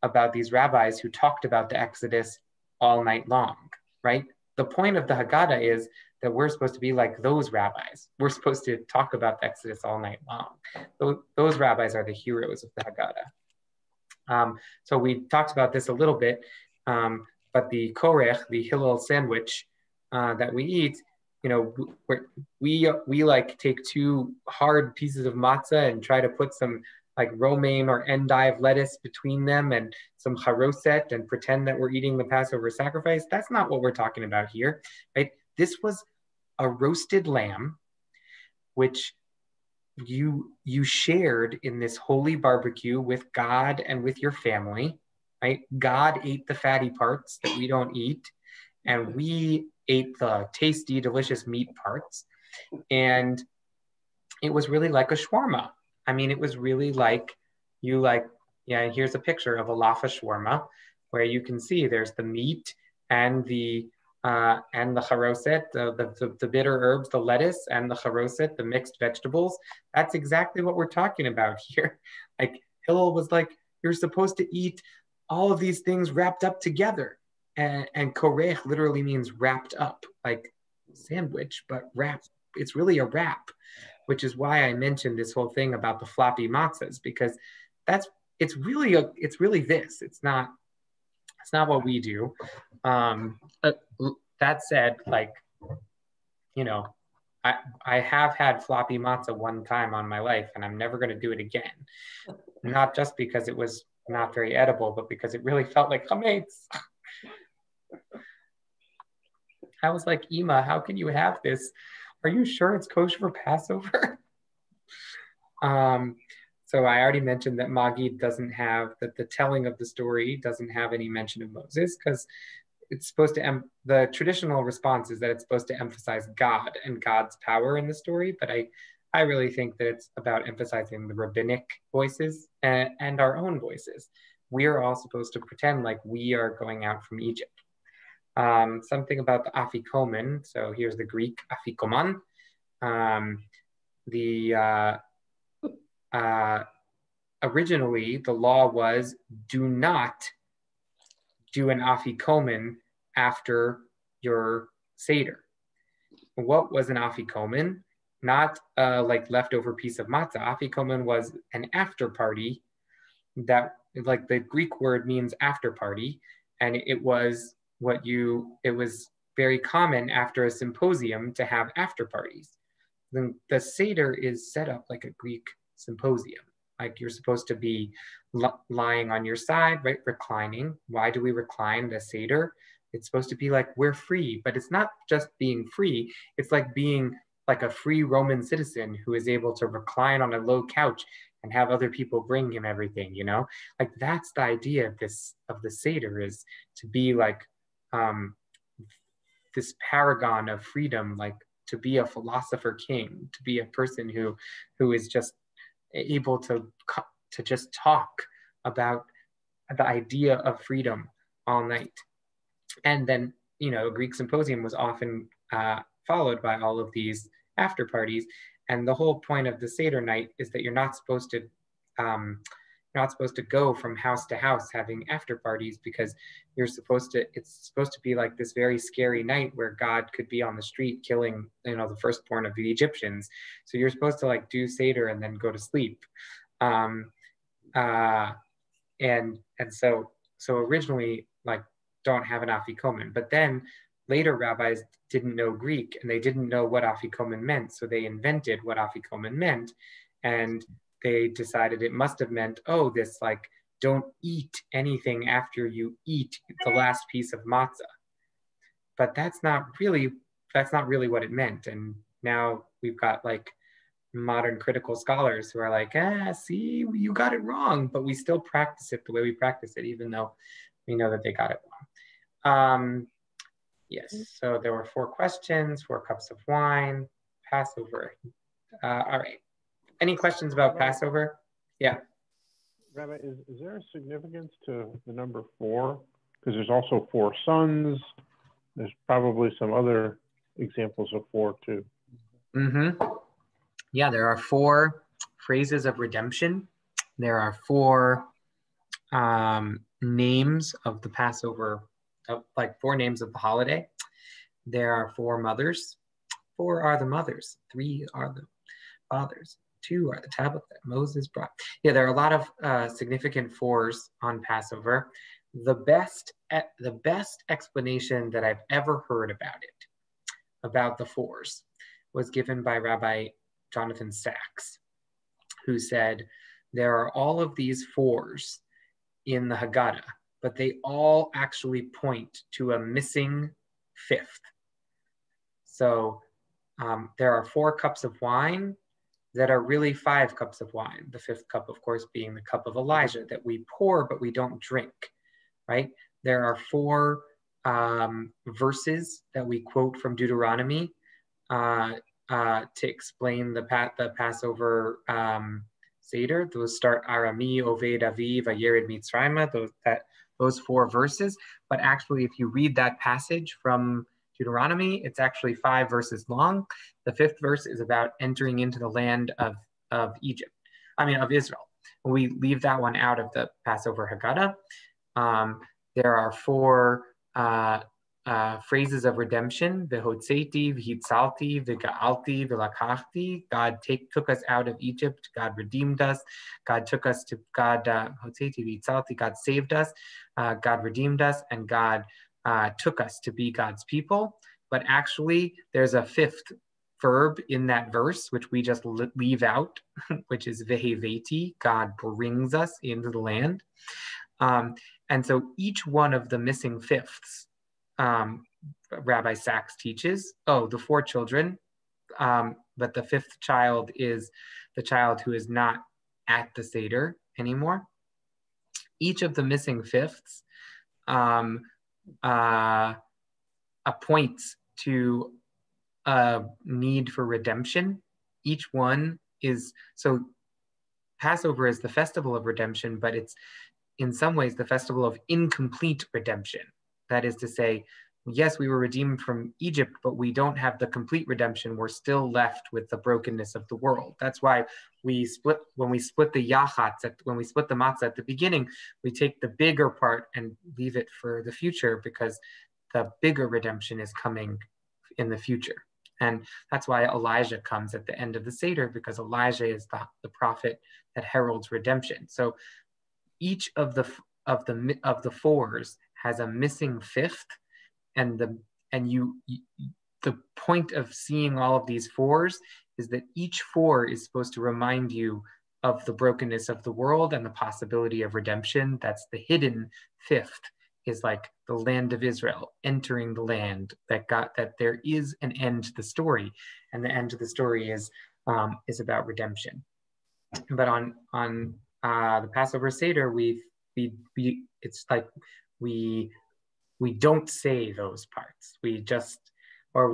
about these rabbis who talked about the Exodus all night long, right? The point of the Haggadah is that we're supposed to be like those rabbis. We're supposed to talk about the Exodus all night long. Those rabbis are the heroes of the Haggadah. So we talked about this a little bit, but the korech, the Hillel sandwich that we eat, you know, we like take 2 hard pieces of matzah and try to put some like romaine or endive lettuce between them and some charoset and pretend that we're eating the Passover sacrifice. That's not what we're talking about here, right? This was a roasted lamb, which you shared in this holy barbecue with God and with your family, right? God ate the fatty parts that we don't eat, and we ate the tasty, delicious meat parts. And it was really like a shawarma. I mean, it was really like yeah, here's a picture of a laffa shawarma where you can see there's the meat and the charoset, the bitter herbs, the lettuce and the charoset, the mixed vegetables. That's exactly what we're talking about here. Like Hillel was like, you're supposed to eat all of these things wrapped up together. And korech literally means wrapped up, like sandwich, but wrap. It's really a wrap, which is why I mentioned this whole thing about the floppy matzahs, because it's really this. It's not what we do. That said, like, you know, I have had floppy matzah one time on my life, and I'm never going to do it again. Not just because it was not very edible, but because it really felt like chametz. I was like, Ima, how can you have this? Are you sure it's kosher for Passover? So I already mentioned that Magid doesn't have, that the telling of the story doesn't have any mention of Moses, because it's supposed to, the traditional response is that it's supposed to emphasize God and God's power in the story, but I really think that it's about emphasizing the rabbinic voices and our own voices. We are all supposed to pretend like we are going out from Egypt. Something about the afikomen. So here's the Greek afikoman. Originally, the law was do not do an afikomen after your Seder. What was an afikomen? Not like leftover piece of matzah. Afikomen was an after party that, like, the Greek word means after party, and it was very common after a symposium to have after parties. Then the Seder is set up like a Greek symposium. Like you're supposed to be lying on your side, right? Reclining. Why do we recline the Seder? It's supposed to be like we're free, but it's not just being free. It's like being like a free Roman citizen who is able to recline on a low couch and have other people bring him everything, you know? Like that's the idea of the Seder, is to be like this paragon of freedom, like to be a philosopher king, to be a person who is just able to just talk about the idea of freedom all night. And then, you know, a Greek symposium was often followed by all of these after parties. And the whole point of the Seder night is that you're not supposed to go from house to house having after parties, because it's supposed to be like this very scary night where God could be on the street killing, you know, the firstborn of the Egyptians. So you're supposed to like do Seder and then go to sleep. And so originally, like, don't have an afikomen, but then later rabbis didn't know Greek and they didn't know what afikomen meant. So they invented what afikomen meant, and they decided it must have meant, oh, this like, don't eat anything after you eat the last piece of matzah. But that's not really what it meant. And now we've got like modern critical scholars who are like, see, you got it wrong, but we still practice it the way we practice it, even though we know that they got it wrong. Yes, so there were 4 questions, 4 cups of wine, Passover. All right. Any questions about Passover? Yeah. Rabbi, is there a significance to the number 4? Because there's also 4 sons. There's probably some other examples of 4 too. Mm-hmm. Yeah, there are 4 phrases of redemption. There are 4 names of the Passover, like 4 names of the holiday. There are 4 mothers. 4 are the mothers. 3 are the fathers. two are the tablet that Moses brought. Yeah, there are a lot of significant fours on Passover. The best explanation that I've ever heard about the fours, was given by Rabbi Jonathan Sacks, who said, there are all of these fours in the Haggadah, but they all actually point to a missing fifth. So there are 4 cups of wine that are really 5 cups of wine. The 5th cup, of course, being the cup of Elijah that we pour, but we don't drink, right? There are 4 verses that we quote from Deuteronomy to explain the Passover Seder. Those start Arami, Oved Avi, Vayered Mitzrayma, those 4 verses. But actually, if you read that passage from Deuteronomy, it's actually 5 verses long. The 5th verse is about entering into the land of Israel. We leave that one out of the Passover Haggadah. There are 4 phrases of redemption: V'hotzeti, v'hitzalti, v'ga'alti, v'lakachti. God took us out of Egypt. God redeemed us. God took us to Hotzeti, v'hitzalti. God saved us. God redeemed us, and God took us to be God's people. But actually, there's a 5th verb in that verse, which we just leave out, which is veheveti. God brings us into the land. And so each one of the missing fifths, Rabbi Sacks teaches, the 4 children, but the 5th child is the child who is not at the Seder anymore. Each of the missing fifths points to a need for redemption. Each one is, so Passover is the festival of redemption, but it's in some ways the festival of incomplete redemption. That is to say, yes, we were redeemed from Egypt, but we don't have the complete redemption. We're still left with the brokenness of the world. That's why when we split the yachatz, when we split the matzah at the beginning, we take the bigger part and leave it for the future, because the bigger redemption is coming in the future. And that's why Elijah comes at the end of the Seder, because Elijah is the prophet that heralds redemption. So each of the fours has a missing 5th, and the point of seeing all of these 4s is that each 4 is supposed to remind you of the brokenness of the world and the possibility of redemption. That's the hidden 5th, is like the land of Israel entering the land that there is an end to the story, and the end to the story is about redemption. But on the Passover Seder, it's like we don't say those parts. We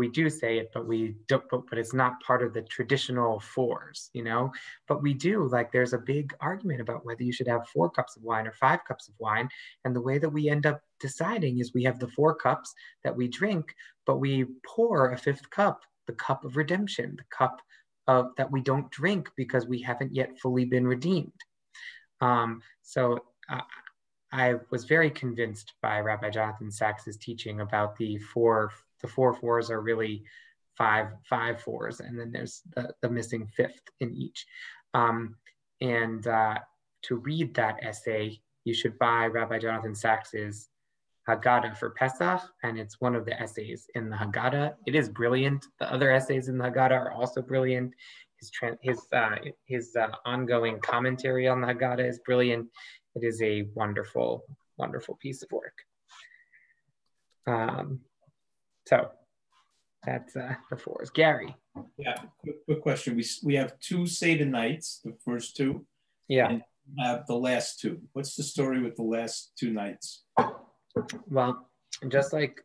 do say it, but we don't. But it's not part of the traditional 4s, But we do. Like, there's a big argument about whether you should have 4 cups of wine or 5 cups of wine, and the way that we end up deciding is we have the 4 cups that we drink, but we pour a 5th cup, the cup of redemption, the cup that we don't drink because we haven't yet fully been redeemed. So I was very convinced by Rabbi Jonathan Sacks's teaching about the 4 4s are really 5 4s, and then there's the missing 5th in each. And to read that essay, you should buy Rabbi Jonathan Sacks's Haggadah for Pesach, and it's one of the essays in the Haggadah. It is brilliant. The other essays in the Haggadah are also brilliant. His ongoing commentary on the Haggadah is brilliant. It is a wonderful, wonderful piece of work. So that's the 4s. Gary. Yeah, quick question. We have 2 Seder nights, the first 2. Yeah. And have the last 2. What's the story with the last 2 nights? Well, just like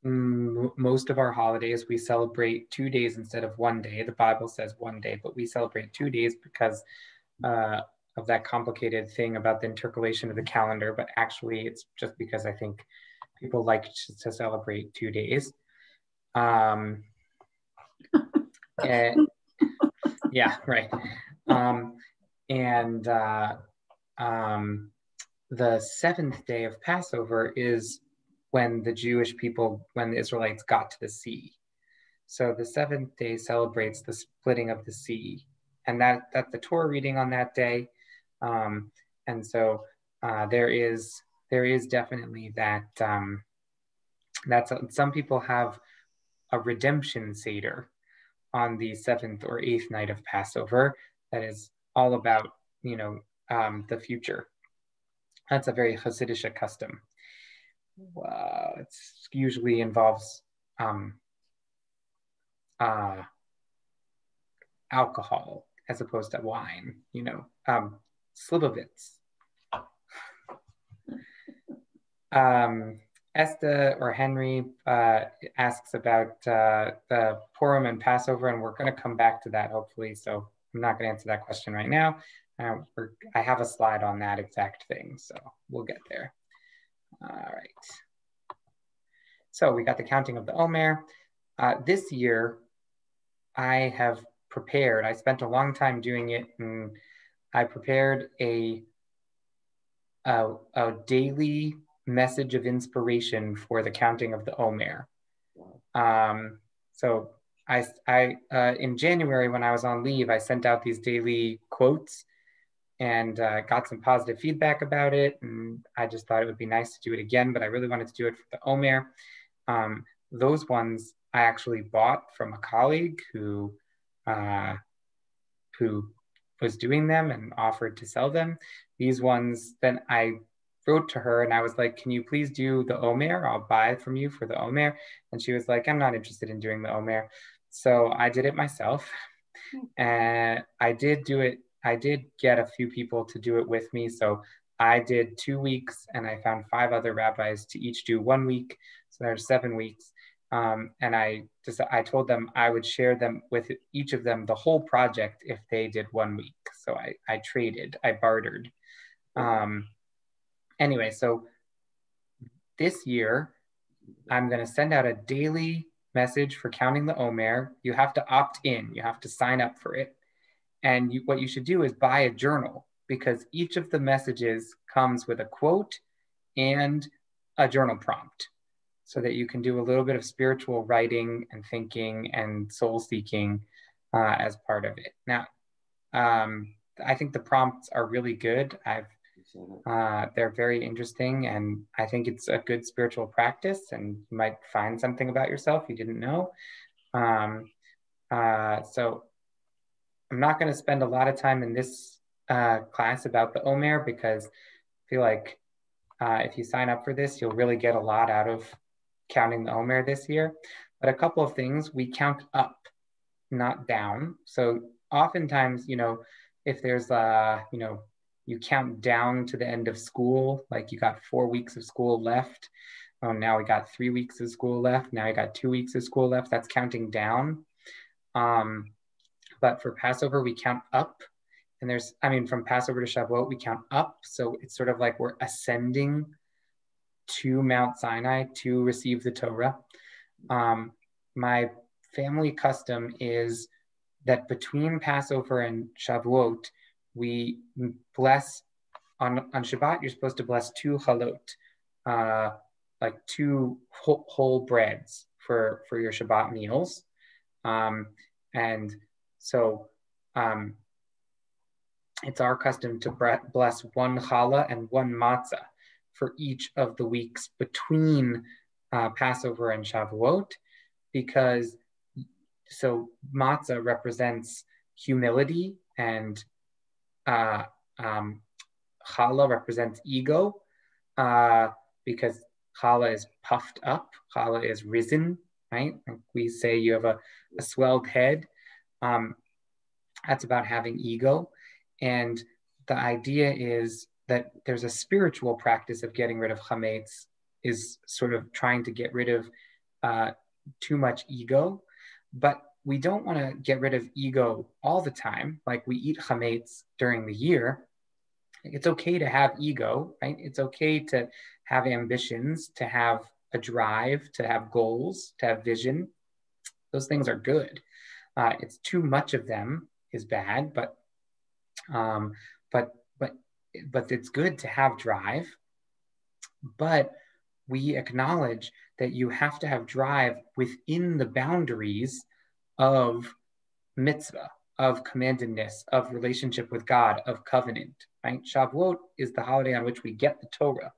most of our holidays, we celebrate 2 days instead of 1 day. The Bible says 1 day, but we celebrate 2 days because of that complicated thing about the intercalation of the calendar. But actually, it's just because I think people like to celebrate 2 days. And, yeah, right. The 7th day of Passover is when the Israelites got to the sea. So the 7th day celebrates the splitting of the sea, and that's the Torah reading on that day. And so there is definitely that. Some people have a redemption seder on the 7th or 8th night of Passover that is all about, the future. That's a very Hasidic custom. It usually involves alcohol as opposed to wine, Slivovitz. Esther or Henry asks about the Purim and Passover, and we're going to come back to that hopefully. So I'm not going to answer that question right now. I have a slide on that exact thing, so we'll get there. All right. So we got the counting of the Omer. This year, I have prepared. I spent a long time doing it, and I prepared a daily message of inspiration for the counting of the Omer. So I in January, when I was on leave, I sent out these daily quotes and got some positive feedback about it. And I just thought it would be nice to do it again, but I really wanted to do it for the Omer. Those ones I actually bought from a colleague who was doing them and offered to sell them. These ones, then I wrote to her and I was like, can you please do the Omer? I'll buy it from you for the Omer. And she was like, I'm not interested in doing the Omer. So I did it myself. And I did do it. I did get a few people to do it with me. So I did 2 weeks and I found 5 other rabbis to each do 1 week. So there's 7 weeks. And I told them I would share them with each of them, the whole project, if they did 1 week. So I traded, I bartered. Anyway, so this year, I'm going to send out a daily message for counting the Omer. You have to opt in. You have to sign up for it. And what you should do is buy a journal, because each of the messages comes with a quote and a journal prompt, so that you can do a little bit of spiritual writing and thinking and soul seeking as part of it. Now, I think the prompts are really good. They're very interesting, and I think it's a good spiritual practice, and you might find something about yourself you didn't know. So I'm not going to spend a lot of time in this class about the Omer, because I feel like if you sign up for this, you'll really get a lot out of counting the Omer this year. But a couple of things: we count up, not down. So oftentimes, if there's you count down to the end of school, like you got 4 weeks of school left. Oh, now we got 3 weeks of school left. Now I got 2 weeks of school left. That's counting down. But for Passover, we count up. And from Passover to Shavuot, we count up. So it's sort of like we're ascending to Mount Sinai to receive the Torah. My family custom is that between Passover and Shavuot, we bless, on Shabbat, you're supposed to bless 2 chalot, like 2 whole breads for your Shabbat meals. And so it's our custom to bless 1 challah and 1 matzah for each of the weeks between Passover and Shavuot, because so matzah represents humility and challah represents ego, because challah is puffed up, challah is risen, right? Like we say you have a swelled head. That's about having ego. And the idea is that there's a spiritual practice of getting rid of chametz, is sort of trying to get rid of too much ego. But we don't want to get rid of ego all the time. Like we eat chametz during the year. It's okay to have ego, right? It's okay to have ambitions, to have a drive, to have goals, to have vision. Those things are good. It's too much of them is bad, but it's good to have drive. But we acknowledge that you have to have drive within the boundaries of mitzvah, of commandedness, of relationship with God, of covenant, right? Shavuot is the holiday on which we get the Torah.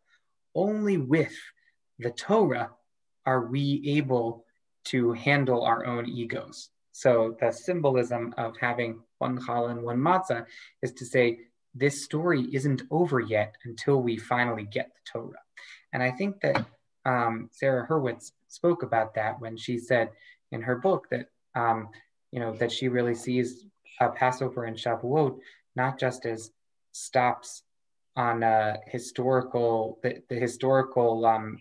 Only with the Torah are we able to handle our own egos. So the symbolism of having one challah and one matzah is to say, this story isn't over yet until we finally get the Torah. And I think that Sarah Hurwitz spoke about that when she said in her book that, that she really sees Passover and Shavuot not just as stops on the historical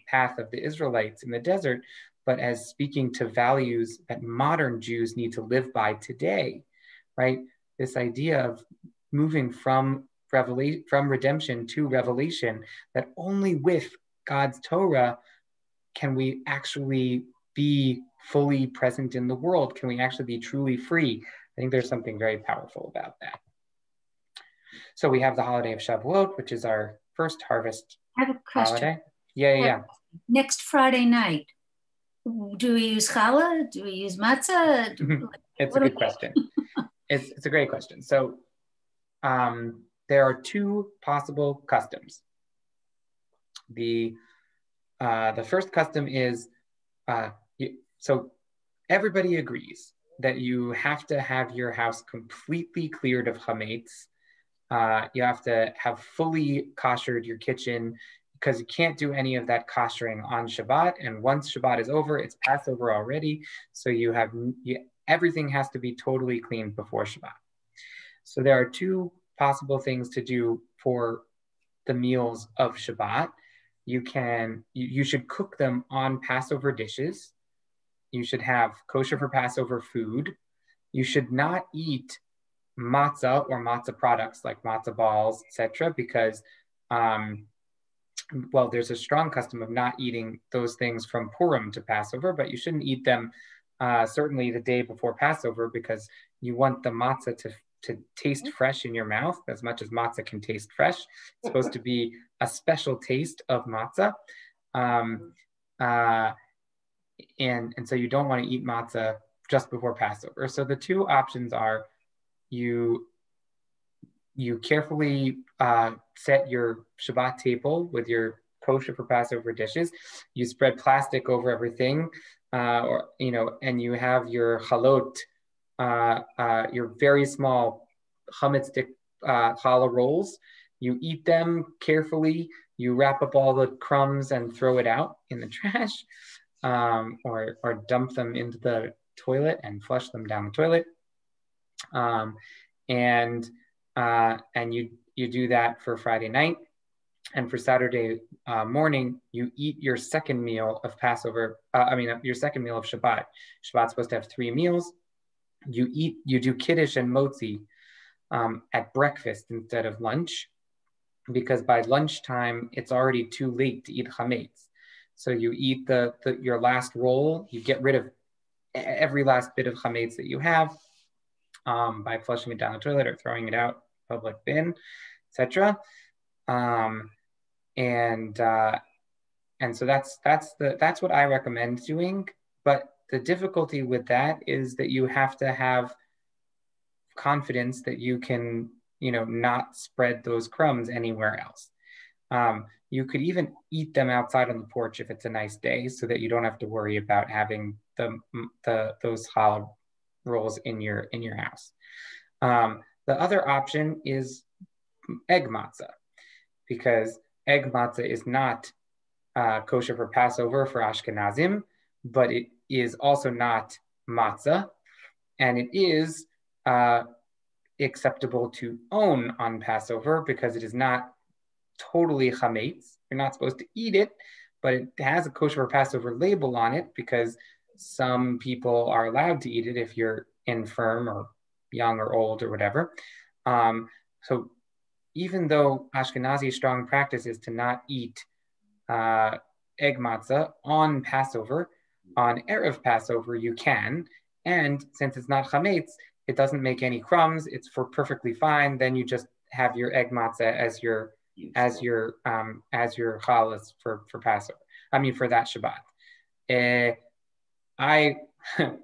path of the Israelites in the desert, but as speaking to values that modern Jews need to live by today, right? This idea of moving from redemption to revelation, that only with God's Torah can we actually be fully present in the world, can we actually be truly free. I think there's something very powerful about that. So we have the holiday of Shavuot, which is our first harvest I have a question. holiday. Yeah. Next Friday night, do we use challah? Do we use matzah? It's a good question. It's a great question. So there are two possible customs. The first custom is, so everybody agrees that you have to have your house completely cleared of chametz. You have to have fully koshered your kitchen, because you can't do any of that koshering on Shabbat. And once Shabbat is over, it's Passover already. So everything has to be totally cleaned before Shabbat. So there are two possible things to do for the meals of Shabbat. You should cook them on Passover dishes. You should have kosher for Passover food. You should not eat matzah or matzah products like matzah balls, etc., because there's a strong custom of not eating those things from Purim to Passover, but you shouldn't eat them certainly the day before Passover, because you want the matzah to taste fresh in your mouth as much as matzah can taste fresh. It's supposed to be a special taste of matzah. And so you don't want to eat matzah just before Passover. So the two options are you carefully set your Shabbat table with your kosher for Passover dishes. You spread plastic over everything, and you have your chalot, your very small chametz stick challah rolls. You eat them carefully. You wrap up all the crumbs and throw it out in the trash, or dump them into the toilet and flush them down the toilet. And you do that for Friday night. And for Saturday morning, you eat your second meal of Passover, your second meal of Shabbat. Shabbat's supposed to have 3 meals. You do Kiddush and Motzi at breakfast instead of lunch, because by lunchtime, it's already too late to eat chametz. So you eat your last roll, you get rid of every last bit of chametz that you have by flushing it down the toilet or throwing it out public bin, etc. And so that's what I recommend doing. But the difficulty with that is that you have to have confidence that you can, not spread those crumbs anywhere else. You could even eat them outside on the porch if it's a nice day, so that you don't have to worry about having those challah rolls in your house. The other option is egg matzah, because egg matzah is not kosher for Passover for Ashkenazim, but it is also not matzah, and it is acceptable to own on Passover because it is not totally chametz. You're not supposed to eat it, but it has a kosher for Passover label on it because some people are allowed to eat it if you're infirm or young or old or whatever. So even though Ashkenazi strong practice is to not eat egg matzah on Passover, on Erev Passover you can, and since it's not chametz, it doesn't make any crumbs, it's perfectly fine. Then you just have your egg matzah as your challahs for Passover. for that Shabbat.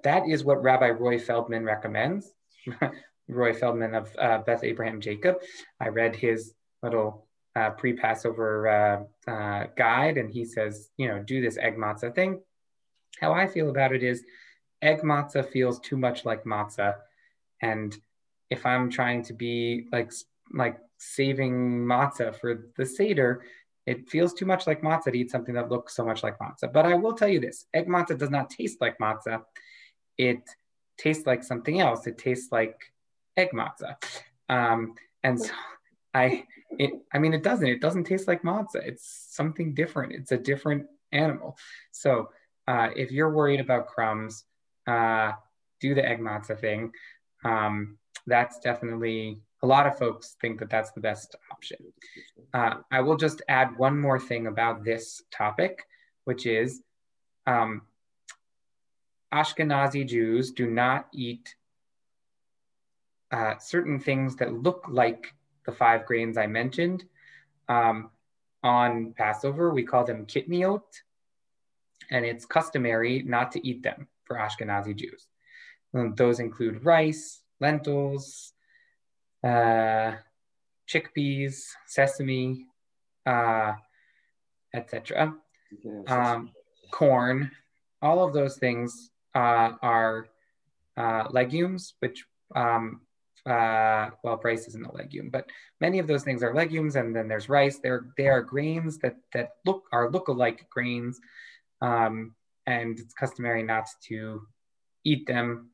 That is what Rabbi Roy Feldman recommends. Roy Feldman of Beth Abraham Jacob. I read his little pre-Passover guide, and he says, do this egg matzah thing. How I feel about it is egg matzah feels too much like matzah. And if I'm trying to be like saving matzah for the Seder, it feels too much like matzah to eat something that looks so much like matzah. But I will tell you this, egg matzah does not taste like matzah. It tastes like something else. It tastes like egg matzah. And so it doesn't taste like matzah. It's something different. It's a different animal. So if you're worried about crumbs, do the egg matzah thing. That's definitely, a lot of folks think that that's the best option. I will just add one more thing about this topic, which is Ashkenazi Jews do not eat certain things that look like the 5 grains I mentioned. On Passover, we call them kitniot, and it's customary not to eat them for Ashkenazi Jews. Those include rice, lentils, chickpeas, sesame, etc. Corn. All of those things are legumes, which, rice isn't a legume, but many of those things are legumes, and then there's rice. They are grains that are look-alike grains, and it's customary not to eat them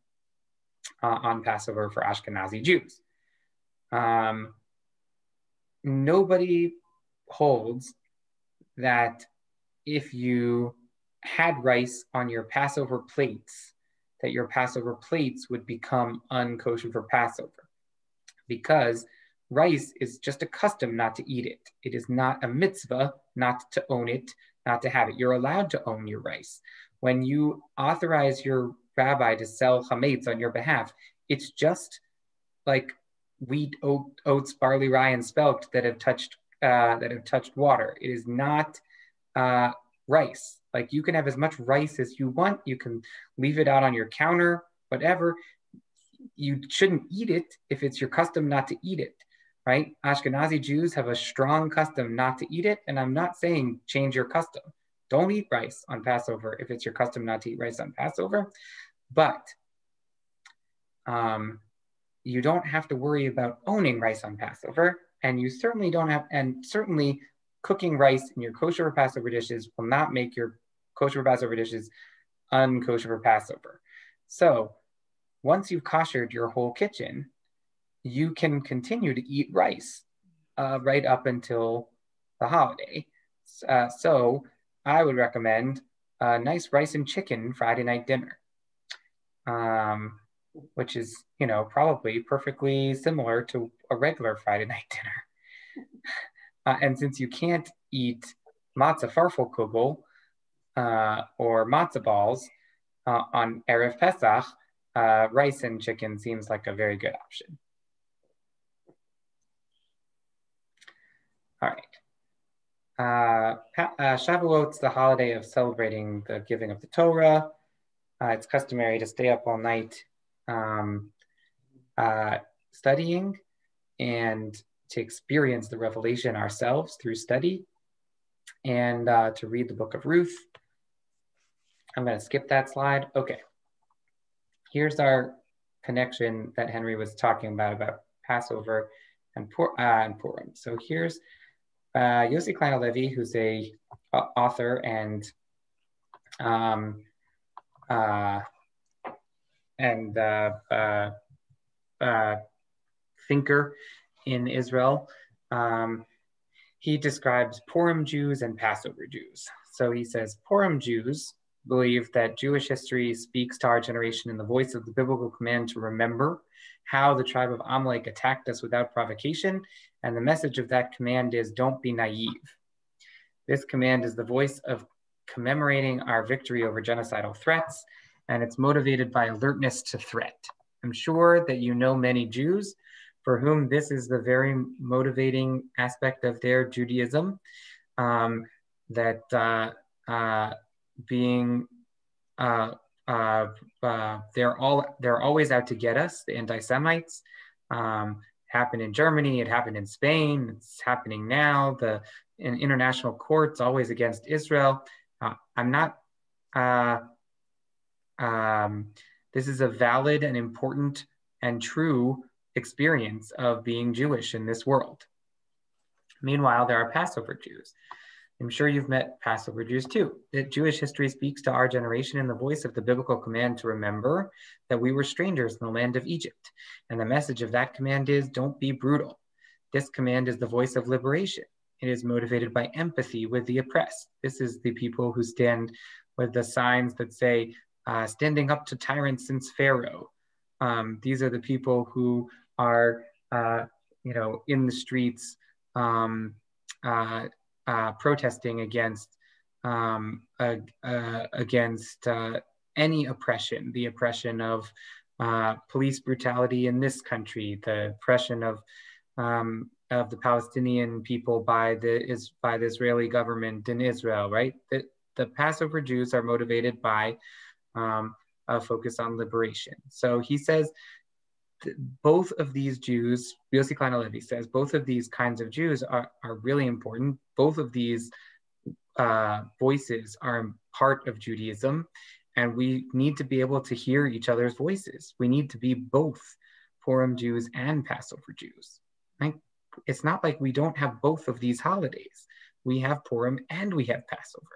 on Passover for Ashkenazi Jews. Nobody holds that if you had rice on your Passover plates, that your Passover plates would become unkosher for Passover, because rice is just a custom not to eat it. It is not a mitzvah not to own it, not to have it. You're allowed to own your rice. When you authorize your rabbi to sell chametz on your behalf, it's just like wheat, oats, barley, rye, and spelt that have touched water. It is not rice. Like, you can have as much rice as you want. You can leave it out on your counter, whatever. You shouldn't eat it if it's your custom not to eat it, right? Ashkenazi Jews have a strong custom not to eat it, and I'm not saying change your custom. Don't eat rice on Passover if it's your custom not to eat rice on Passover, but you don't have to worry about owning rice on Passover, and you certainly don't have, and certainly cooking rice in your kosher Passover dishes will not make your kosher Passover dishes unkosher for Passover. So once you've koshered your whole kitchen, you can continue to eat rice right up until the holiday. So I would recommend a nice rice and chicken Friday night dinner, which is, probably perfectly similar to a regular Friday night dinner. And since you can't eat matzah farfel kugel or matzah balls on Erev Pesach, rice and chicken seems like a very good option. All right. Shavuot's the holiday of celebrating the giving of the Torah. It's customary to stay up all night studying and to experience the revelation ourselves through study, and to read the book of Ruth. I'm going to skip that slide. Okay. Here's our connection that Henry was talking about Passover and Purim. So here's Yossi Klein Halevi, who's a author and thinker in Israel. He describes Purim Jews and Passover Jews. So he says, Purim Jews believe that Jewish history speaks to our generation in the voice of the biblical command to remember how the tribe of Amalek attacked us without provocation, and the message of that command is, don't be naive. This command is the voice of commemorating our victory over genocidal threats, and it's motivated by alertness to threat. I'm sure that you know many Jews for whom this is the very motivating aspect of their Judaism, that being they're always out to get us. The anti-Semites happened in Germany, it happened in Spain, it's happening now. In international courts, always against Israel. I'm not. This is a valid and important and true experience of being Jewish in this world. Meanwhile, there are Passover Jews. I'm sure you've met Passover Jews too. That Jewish history speaks to our generation in the voice of the biblical command to remember that we were strangers in the land of Egypt. And the message of that command is, don't be brutal. This command is the voice of liberation. It is motivated by empathy with the oppressed. This is the people who stand with the signs that say, standing up to tyrants since Pharaoh. These are the people who are, in the streets, protesting against any oppression, the oppression of police brutality in this country, the oppression of the Palestinian people by the Israeli government in Israel, right? The Passover Jews are motivated by a focus on liberation. So he says, both of these Jews, Yossi Klein Halevi says, both of these kinds of Jews are really important. Both of these voices are part of Judaism, and we need to be able to hear each other's voices. We need to be both Purim Jews and Passover Jews. Right? It's not like we don't have both of these holidays. We have Purim and we have Passover.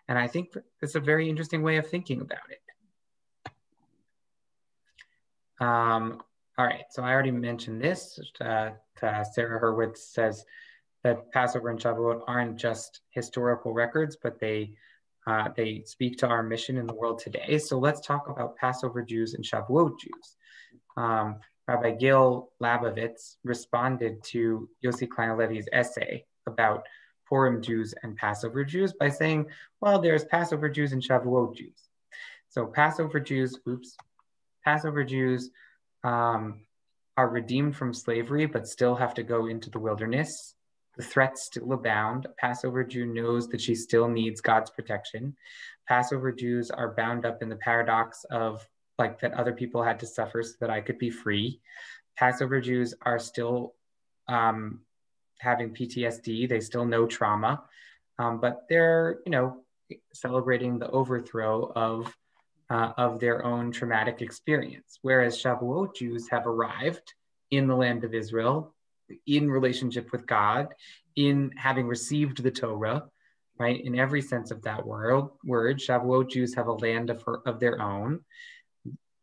And I think it's a very interesting way of thinking about it. All right, so I already mentioned this. Sarah Hurwitz says that Passover and Shavuot aren't just historical records, but they speak to our mission in the world today. So let's talk about Passover Jews and Shavuot Jews. Rabbi Gil Labovitz responded to Yossi Klein Halevi's essay about Purim Jews and Passover Jews by saying, well, there's Passover Jews and Shavuot Jews. So Passover Jews are redeemed from slavery, but still have to go into the wilderness. The threats still abound. A Passover Jew knows that she still needs God's protection. Passover Jews are bound up in the paradox of like that other people had to suffer so that I could be free. Passover Jews are still having PTSD. They still know trauma, but they're, celebrating the overthrow of their own traumatic experience. Whereas Shavuot Jews have arrived in the land of Israel in relationship with God, in having received the Torah, right? In every sense of that word, Shavuot Jews have a land of their own.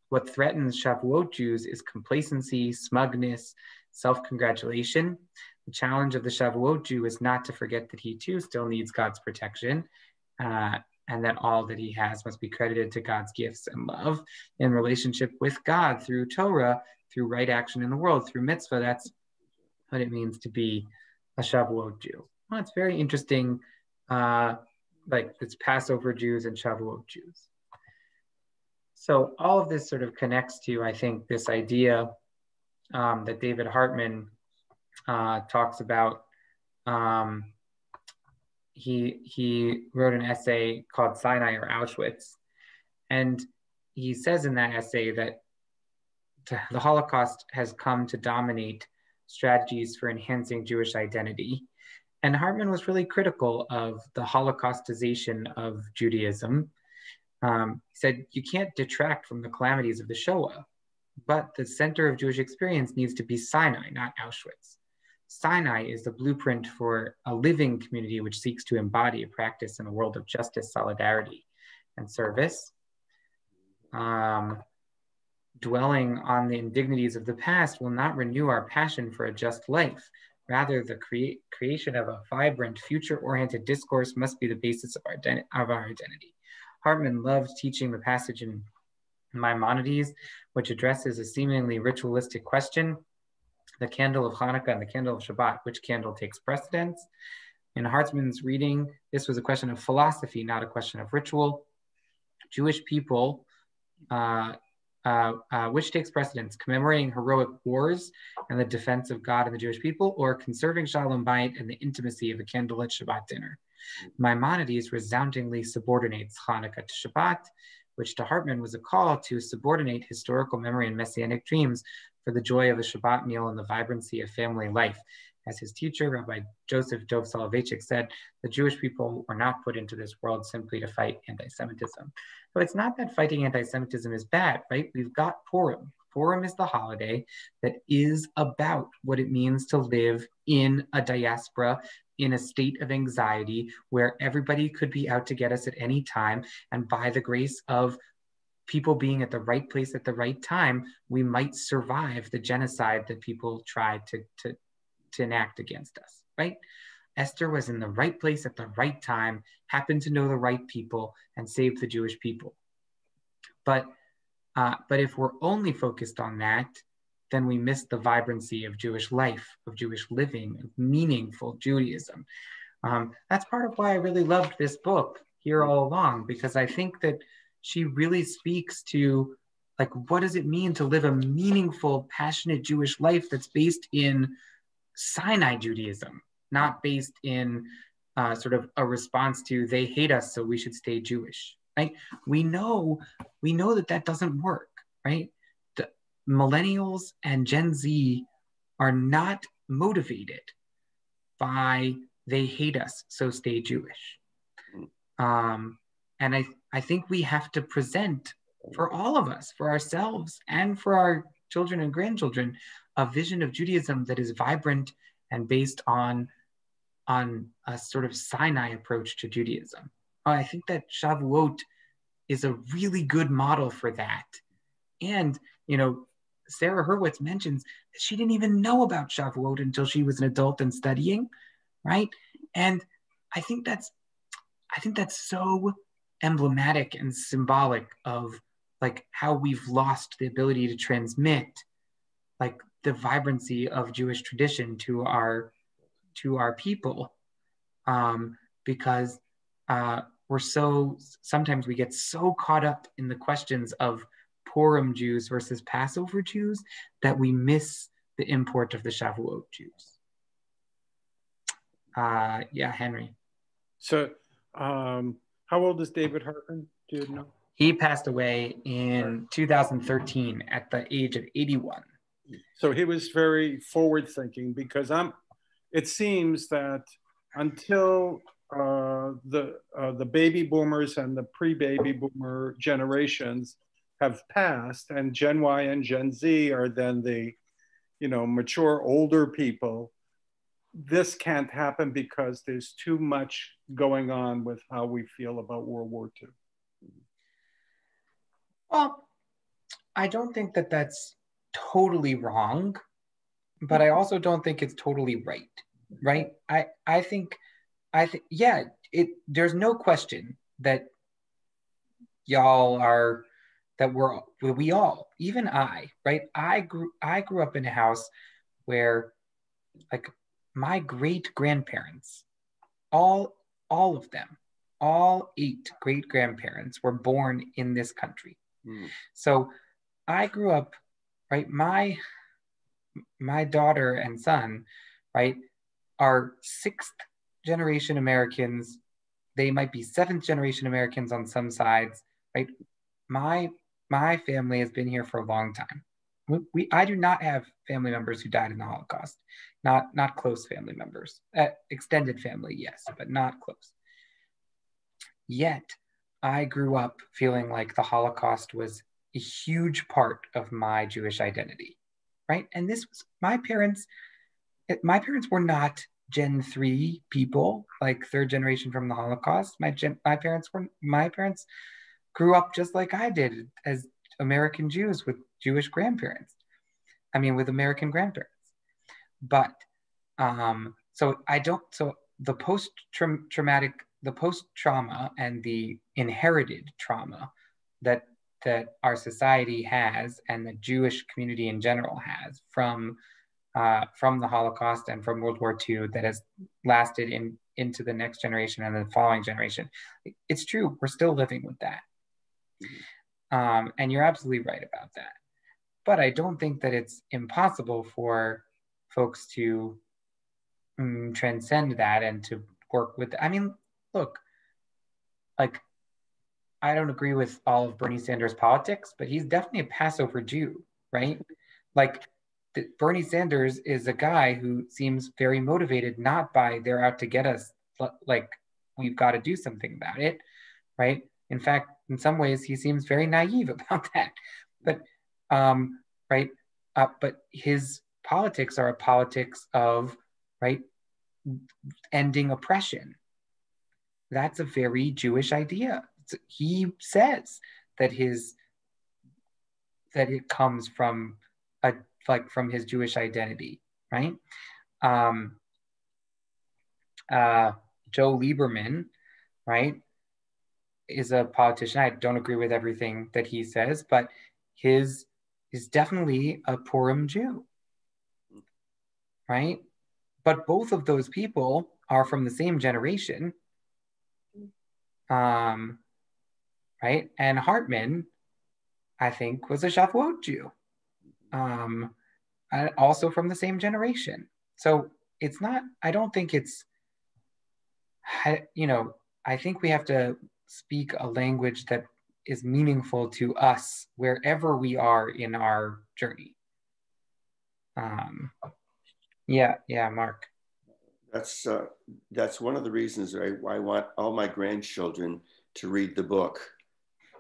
What threatens Shavuot Jews is complacency, smugness, self-congratulation. The challenge of the Shavuot Jew is not to forget that he too still needs God's protection, and that all that he has must be credited to God's gifts and love in relationship with God through Torah, through right action in the world, through mitzvah. That's what it means to be a Shavuot Jew. Well, it's very interesting, like it's Passover Jews and Shavuot Jews. So all of this sort of connects to, I think, this idea that David Hartman talks about. He wrote an essay called Sinai or Auschwitz. And he says in that essay that the Holocaust has come to dominate strategies for enhancing Jewish identity. And Hartman was really critical of the Holocaustization of Judaism. He said, you can't detract from the calamities of the Shoah, but the center of Jewish experience needs to be Sinai, not Auschwitz. Sinai is the blueprint for a living community which seeks to embody a practice in a world of justice, solidarity, and service. Dwelling on the indignities of the past will not renew our passion for a just life. Rather, the creation of a vibrant, future-oriented discourse must be the basis of our identity. Hartman loved teaching the passage in Maimonides, which addresses a seemingly ritualistic question: the candle of Hanukkah and the candle of Shabbat, which candle takes precedence? In Hartman's reading, this was a question of philosophy, not a question of ritual. Jewish people, which takes precedence, commemorating heroic wars and the defense of God and the Jewish people, or conserving Shalom Bayit and the intimacy of a candlelit Shabbat dinner? Maimonides resoundingly subordinates Hanukkah to Shabbat, which to Hartman was a call to subordinate historical memory and messianic dreams for the joy of a Shabbat meal and the vibrancy of family life. As his teacher, Rabbi Joseph Dov Soloveitchik, said, the Jewish people were not put into this world simply to fight anti-Semitism. So it's not that fighting anti-Semitism is bad, right? We've got Purim. Purim is the holiday that is about what it means to live in a diaspora, in a state of anxiety where everybody could be out to get us at any time. And by the grace of people being at the right place at the right time, we might survive the genocide that people tried to enact against us, right? Esther was in the right place at the right time, happened to know the right people, and saved the Jewish people. But if we're only focused on that, then we miss the vibrancy of Jewish life, of Jewish living, of meaningful Judaism. That's part of why I really loved this book here all along, because I think that she really speaks to, like, what does it mean to live a meaningful, passionate Jewish life that's based in Sinai Judaism, not based in sort of a response to they hate us, so we should stay Jewish, right? We know that doesn't work, right? The millennials and Gen Z are not motivated by they hate us, so stay Jewish. And I think we have to present for all of us, for ourselves and for our children and grandchildren, a vision of Judaism that is vibrant and based on a sort of Sinai approach to Judaism. I think that Shavuot is a really good model for that. And, you know, Sarah Hurwitz mentions that she didn't even know about Shavuot until she was an adult and studying, right? And I think that's so emblematic and symbolic of like how we've lost the ability to transmit like the vibrancy of Jewish tradition to our people, because sometimes we get so caught up in the questions of Purim Jews versus Passover Jews that we miss the import of the Shavuot Jews. Yeah, Henry. So, how old is David Hartman? Do you know? He passed away in 2013 at the age of 81. So he was very forward thinking, because it seems that until the baby boomers and the pre-baby boomer generations have passed, and Gen Y and Gen Z are then the, you know, mature older people, this can't happen because there's too much going on with how we feel about World War II. Well, I don't think that that's totally wrong, but I also don't think it's totally right? I think, yeah, there's no question that y'all are, that we all, even I, right? I grew up in a house where like my great grandparents, all of them, all 8 great grandparents were born in this country. So I grew up, right? My daughter and son, right, are 6th generation Americans. They might be 7th generation Americans on some sides, right? My family has been here for a long time. I do not have family members who died in the Holocaust, not close family members. Extended family, yes, but not close. Yet, I grew up feeling like the Holocaust was a huge part of my Jewish identity, right? And this was my parents were not Gen 3 people, like 3rd generation from the Holocaust. My parents grew up just like I did as American Jews with Jewish grandparents. I mean, with American grandparents. But so the post-trauma and the inherited trauma that our society has and the Jewish community in general has from the Holocaust and from World War II that has lasted into the next generation and the following generation. It's true, we're still living with that. And you're absolutely right about that. But I don't think that it's impossible for folks to transcend that and to work with. I mean, look, like, I don't agree with all of Bernie Sanders' politics, but he's definitely a Passover Jew, right? Like, Bernie Sanders is a guy who seems very motivated, not by they're out to get us, like we've got to do something about it, right? In fact, in some ways, he seems very naive about that. But, right, but his politics are a politics of, right, ending oppression. That's a very Jewish idea. He says that it comes from from his Jewish identity, right? Joe Lieberman, right, is a politician. I don't agree with everything that he says, but he's definitely a Purim Jew, right? But both of those people are from the same generation, right? And Hartman, I think, was a Shavuot Jew, also from the same generation. So it's not, I don't think it's, you know, I think we have to speak a language that is meaningful to us wherever we are in our journey. Yeah, Mark. That's one of the reasons I want all my grandchildren to read the book,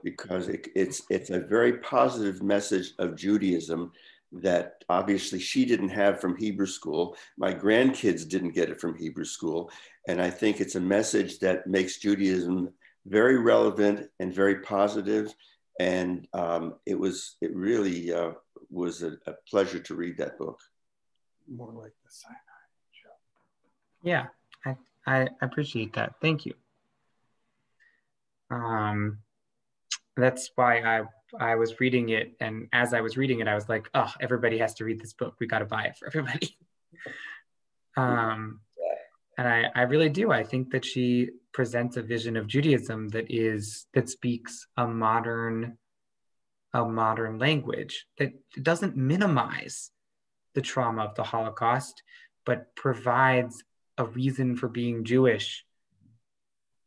because it's a very positive message of Judaism that obviously she didn't have from Hebrew school. My grandkids didn't get it from Hebrew school. And I think it's a message that makes Judaism very relevant and very positive. And it really was a pleasure to read that book. More like the Sinai show. Yeah, I appreciate that. Thank you. That's why I was reading it, and as I was reading it, I was like, oh, everybody has to read this book. We got to buy it for everybody. And I really do. I think that she presents a vision of Judaism that speaks a modern language that doesn't minimize the trauma of the Holocaust, but provides a reason for being Jewish,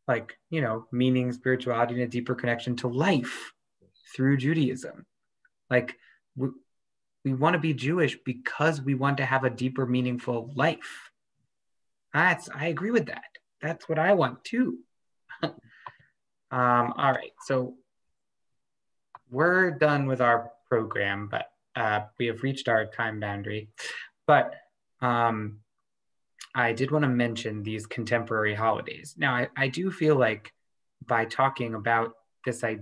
like, you know, meaning, spirituality, and a deeper connection to life through Judaism. Like, we want to be Jewish because we want to have a deeper, meaningful life. I agree with that. That's what I want too. All right, so we're done with our program, but we have reached our time boundary. But I did want to mention these contemporary holidays. Now, I do feel like by talking about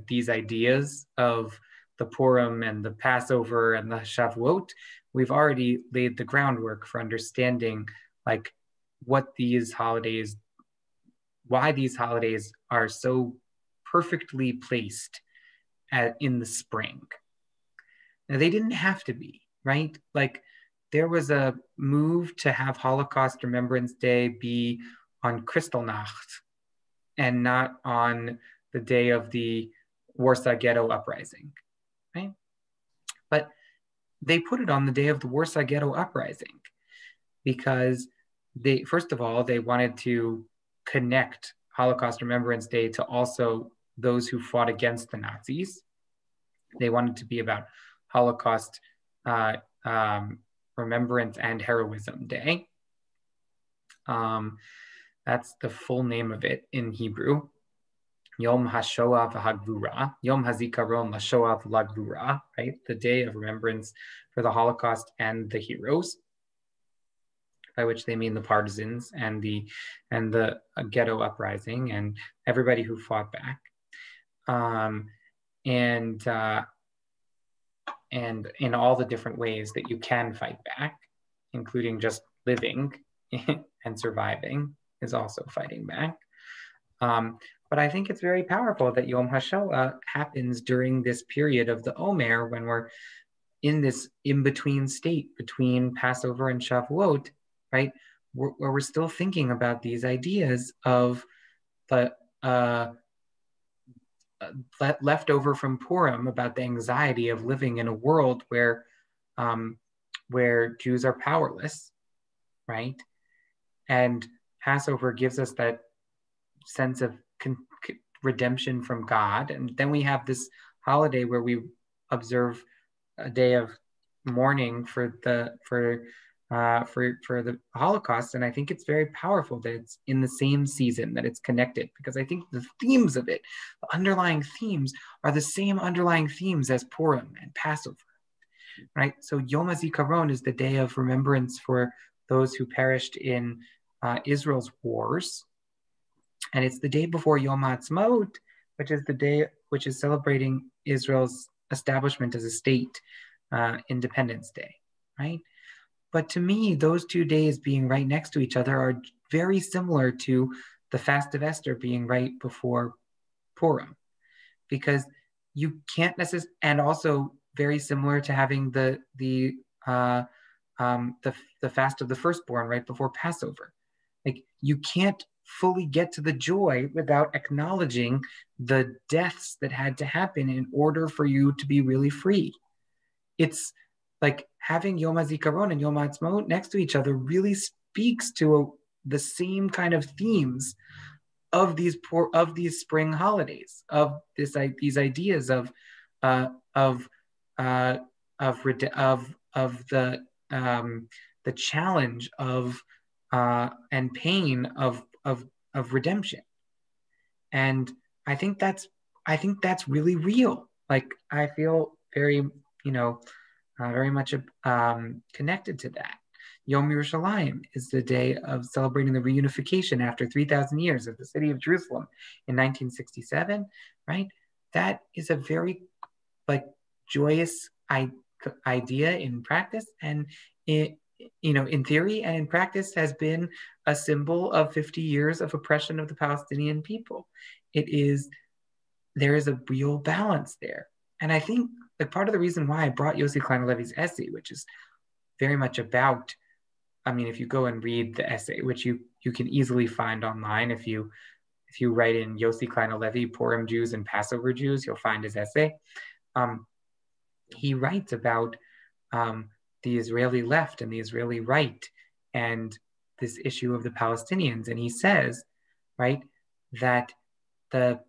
these ideas of the Purim and the Passover and the Shavuot, we've already laid the groundwork for understanding like why these holidays are so perfectly placed in the spring. Now, they didn't have to be, right? Like, there was a move to have Holocaust Remembrance Day be on Kristallnacht and not on the day of the Warsaw Ghetto Uprising, right? But they put it on the day of the Warsaw Ghetto Uprising because first of all, they wanted to connect Holocaust Remembrance Day to also those who fought against the Nazis. They wanted to be about Holocaust Remembrance and Heroism Day. That's the full name of it in Hebrew. Yom HaShoah v'Hagvura, Yom HaZikaron LaShoah v'Hagvura, right? The day of remembrance for the Holocaust and the heroes, by which they mean the partisans and the ghetto uprising and everybody who fought back. And in all the different ways that you can fight back, including just living and surviving is also fighting back. But I think it's very powerful that Yom HaShoah happens during this period of the Omer when we're in this in-between state between Passover and Shavuot, right? Where we're still thinking about these ideas of the left over from Purim about the anxiety of living in a world where Jews are powerless, right? And Passover gives us that sense of redemption from God. And then we have this holiday where we observe a day of mourning for the Holocaust. And I think it's very powerful that it's in the same season, that it's connected, because I think the themes of it, the underlying themes, are the same underlying themes as Purim and Passover, right? So Yom HaZikaron is the day of remembrance for those who perished in Israel's wars. And it's the day before Yom HaAtzmaut, which is the day which is celebrating Israel's establishment as a state, Independence Day, right? But to me, those 2 days being right next to each other are very similar to the Fast of Esther being right before Purim, because you can't necessarily, and also very similar to having the Fast of the Firstborn right before Passover. Like, you can't fully get to the joy without acknowledging the deaths that had to happen in order for you to be really free. It's like having Yom HaZikaron and Yom HaAtzmaut next to each other really speaks to the same kind of themes of these spring holidays, of these ideas of the challenge of and pain of redemption. And I think that's really real. Like, I feel very, very much connected to that. Yom Yerushalayim is the day of celebrating the reunification after 3,000 years of the city of Jerusalem in 1967, right? That is a very joyous idea in practice, and it, in theory and in practice, has been a symbol of 50 years of oppression of the Palestinian people. There is a real balance there. And I think part of the reason why I brought Yossi Klein Halevi's essay, which is very much about, if you go and read the essay, which you can easily find online, if you write in Yossi Klein Halevi, Purim Jews and Passover Jews, you'll find his essay. He writes about the Israeli left and the Israeli right and this issue of the Palestinians. And he says, right, that the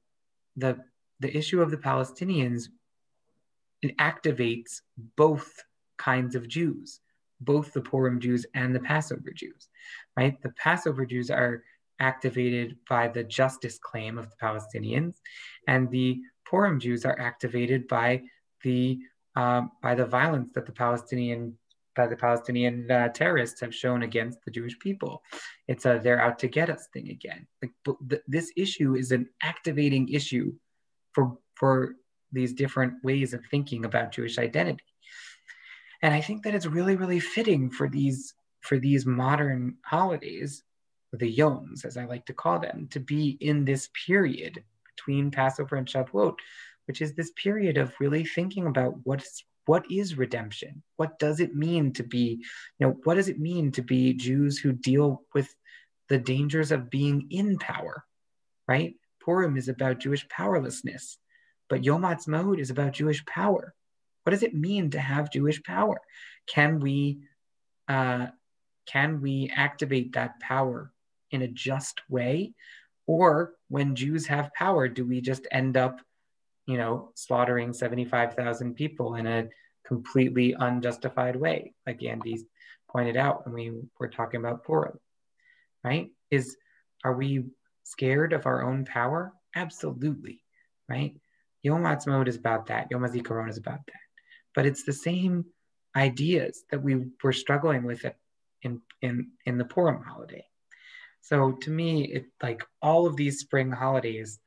issue of the Palestinians, it activates both kinds of Jews, both the Purim Jews and the Passover Jews, right? The Passover Jews are activated by the justice claim of the Palestinians, and the Purim Jews are activated by the violence that the Palestinian terrorists have shown against the Jewish people. It's a they're out to get us thing again. This issue is an activating issue for these different ways of thinking about Jewish identity. And I think that it's really, really fitting for these modern holidays, the Yoms, as I like to call them, to be in this period between Passover and Shavuot, which is this period of really thinking about what is redemption? What does it mean to be, what does it mean to be Jews who deal with the dangers of being in power, right? Purim is about Jewish powerlessness, but Yom HaAtzmaut is about Jewish power. What does it mean to have Jewish power? Can we activate that power in a just way? Or when Jews have power, do we just end up, slaughtering 75,000 people in a completely unjustified way, like Andy pointed out when we were talking about Purim, right? Are we scared of our own power? Absolutely, right? Yom HaAtzmaut is about that. Yom HaZikaron is about that. But it's the same ideas that we were struggling with in the Purim holiday. So to me, all of these spring holidays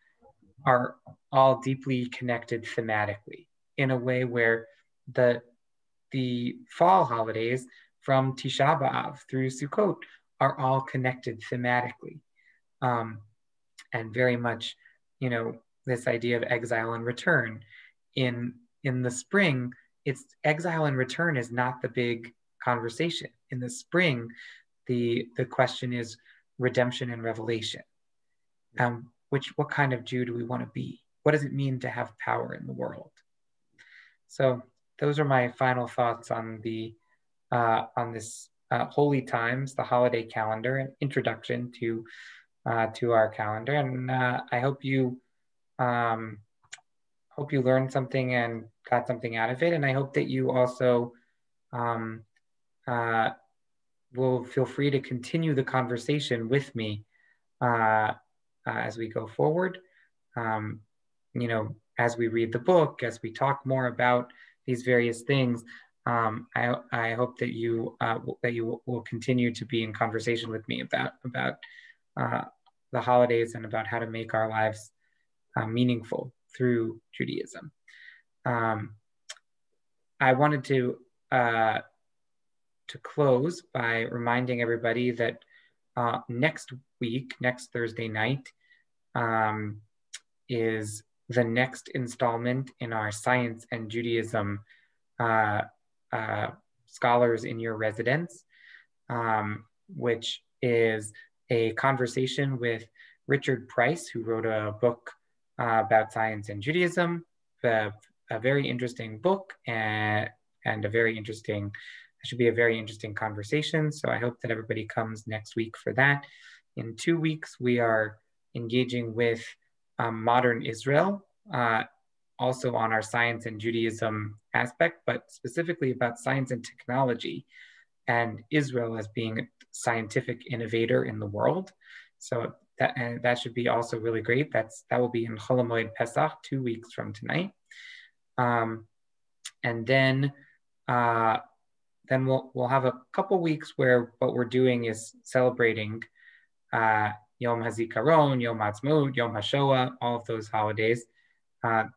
are all deeply connected thematically in a way where the fall holidays from Tisha B'Av through Sukkot are all connected thematically. And very much, this idea of exile and return. In the spring, it's exile and return is not the big conversation. In the spring, the question is redemption and revelation. What kind of Jew do we want to be? What does it mean to have power in the world? So those are my final thoughts on this Holy Times, the holiday calendar, and introduction to to our calendar. And I hope you learned something and got something out of it. And I hope that you also will feel free to continue the conversation with me as we go forward. You know, as we read the book, as we talk more about these various things, I hope that you will continue to be in conversation with me about the holidays and about how to make our lives meaningful through Judaism. I wanted to close by reminding everybody that next week, next Thursday night, is the next installment in our Science and Judaism Scholars in Your Residence, which is a conversation with Richard Price, who wrote a book about science and Judaism, a very interesting book and a very interesting, should be a very interesting conversation. So I hope that everybody comes next week for that. In 2 weeks, we are engaging with modern Israel, also on our science and Judaism aspect, but specifically about science and technology and Israel as being a scientific innovator in the world. So that should be also really great. That will be in Chol Hamoed Pesach, 2 weeks from tonight. And then we'll have a couple weeks where what we're doing is celebrating Yom HaZikaron, Yom HaAtzmaut, Yom HaShoah, all of those holidays.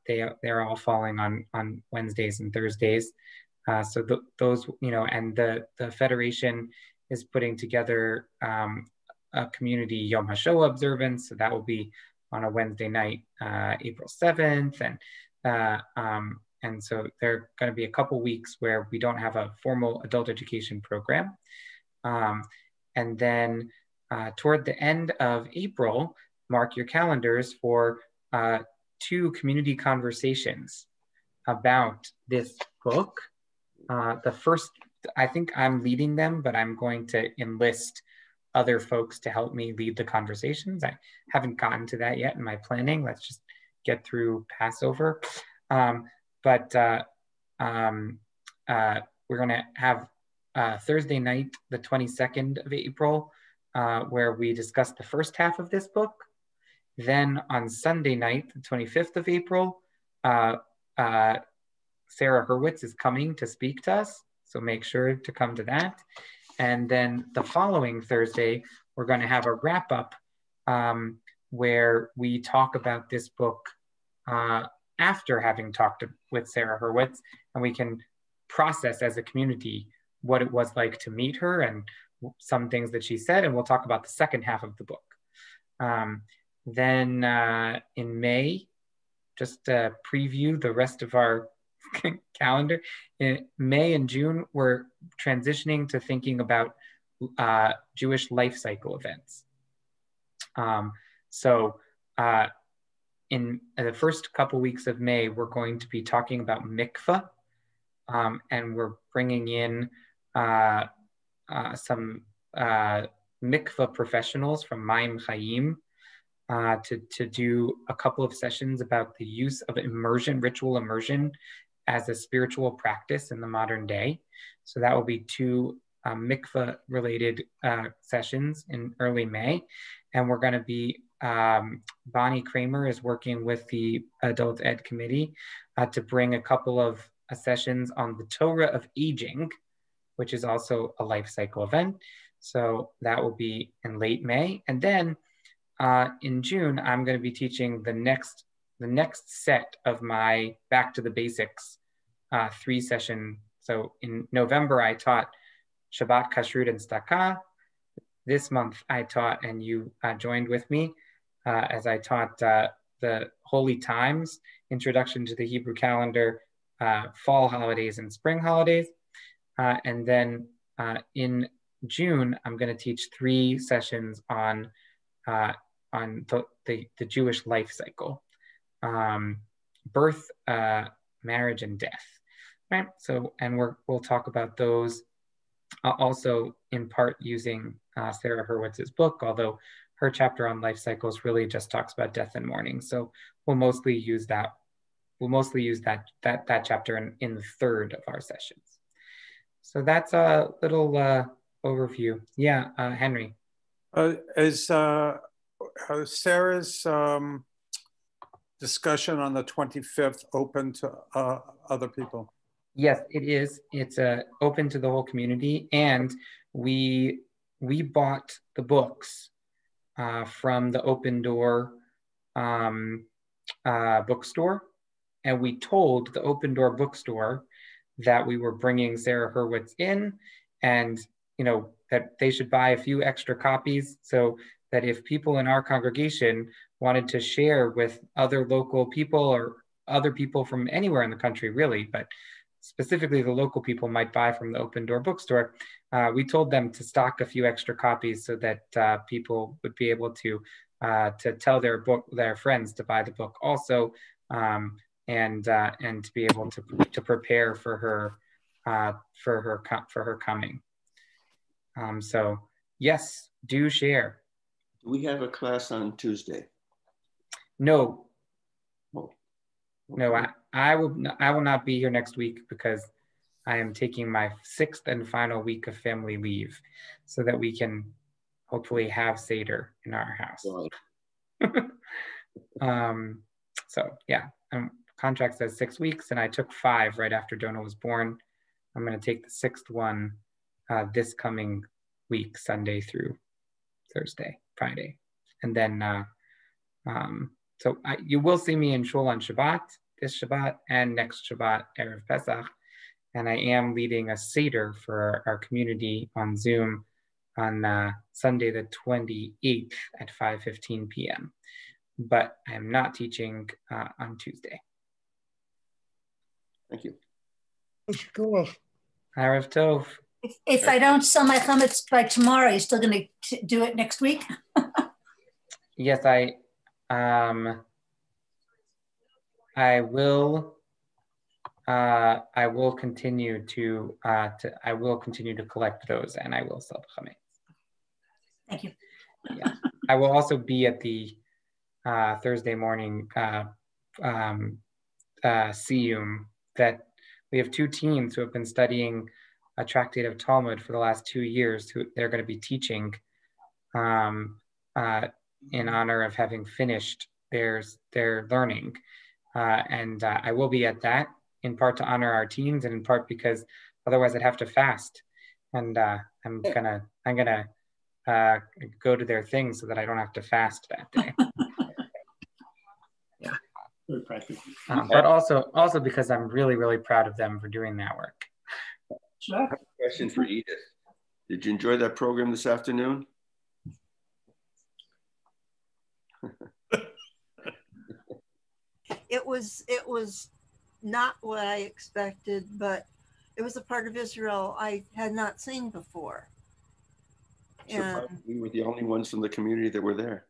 They're all falling on Wednesdays and Thursdays. So those, you know, and the Federation is putting together a community Yom HaShoah observance. So that will be on a Wednesday night, April 7th. And so there are going to be a couple weeks where we don't have a formal adult education program. And then toward the end of April, mark your calendars for 2 community conversations about this book. The first, I think I'm leading them, but I'm going to enlist other folks to help me lead the conversations. I haven't gotten to that yet in my planning. Let's just get through Passover. But we're gonna have Thursday night, the 22nd of April, where we discuss the first half of this book. Then on Sunday night, the 25th of April, Sarah Hurwitz is coming to speak to us. So make sure to come to that. And then the following Thursday, we're going to have a wrap up where we talk about this book after having talked with Sarah Hurwitz, and we can process as a community what it was like to meet her and some things that she said, and we'll talk about the second half of the book. Then in May, just to preview the rest of our calendar, in May and June, we're transitioning to thinking about Jewish life cycle events. In the first couple weeks of May, we're going to be talking about mikvah, and we're bringing in some mikvah professionals from Mayim Chaim to do a couple of sessions about the use of immersion, ritual immersion, as a spiritual practice in the modern day. So that will be 2 mikvah-related sessions in early May, and we're going to be Bonnie Kramer is working with the Adult Ed Committee to bring a couple of sessions on the Torah of Aging, which is also a life cycle event. So that will be in late May. And then in June, I'm going to be teaching the next set of my Back to the Basics 3-session. So in November, I taught Shabbat, Kashrut, and Staka. This month, I taught, and you joined with me, as I taught the Holy Times, Introduction to the Hebrew Calendar, Fall Holidays and Spring Holidays. And then in June, I'm going to teach 3 sessions on the Jewish life cycle, birth, marriage, and death. Right. So, and we'll talk about those also in part using Sarah Hurwitz's book, although her chapter on life cycles really just talks about death and mourning. So we'll mostly use that. We'll mostly use that chapter in the third of our sessions. So that's a little overview. Yeah, Henry. Is Sarah's discussion on the 25th open to other people? Yes, it is. It's open to the whole community, and we bought the books from the Open Door bookstore, and we told the Open Door bookstore that we were bringing Sarah Hurwitz in, and that they should buy a few extra copies, so that if people in our congregation wanted to share with other local people or other people from anywhere in the country, really, but specifically the local people might buy from the Open Door bookstore, we told them to stock a few extra copies so that people would be able to tell their friends to buy the book also, and to be able to prepare for her coming. So yes, do share. Do we have a class on Tuesday? No. Oh. No, I will not be here next week because I am taking my 6th and final week of family leave so that we can hopefully have Seder in our house. So yeah, contract says 6 weeks, and I took 5 right after Donna was born. I'm going to take the 6th one this coming week, Sunday through Friday. And then, so you will see me in Shul on Shabbat, this Shabbat, and next Shabbat, Erev Pesach. And I am leading a Seder for our community on Zoom on Sunday the 28th at 5:15 p.m. But I am not teaching on Tuesday. Thank you. Cool. Erev Tov. If I don't sell my chametz by tomorrow, you're still going to do it next week? Yes, I will. I will continue to collect those, and I will sell the chametz. Thank you. Yeah, I will also be at the Thursday morning siyum. That we have 2 teens who have been studying a tractate of Talmud for the last 2 years. Who they're going to be teaching in honor of having finished their learning, and I will be at that, in part to honor our teens, and in part because otherwise I'd have to fast, and I'm gonna go to their thing so that I don't have to fast that day. Yeah, very practical. But also because I'm really, really proud of them for doing that work. I have a question for Edith. Did you enjoy that program this afternoon? It was not what I expected, but it was a part of Israel I had not seen before. And we were the only ones from the community that were there.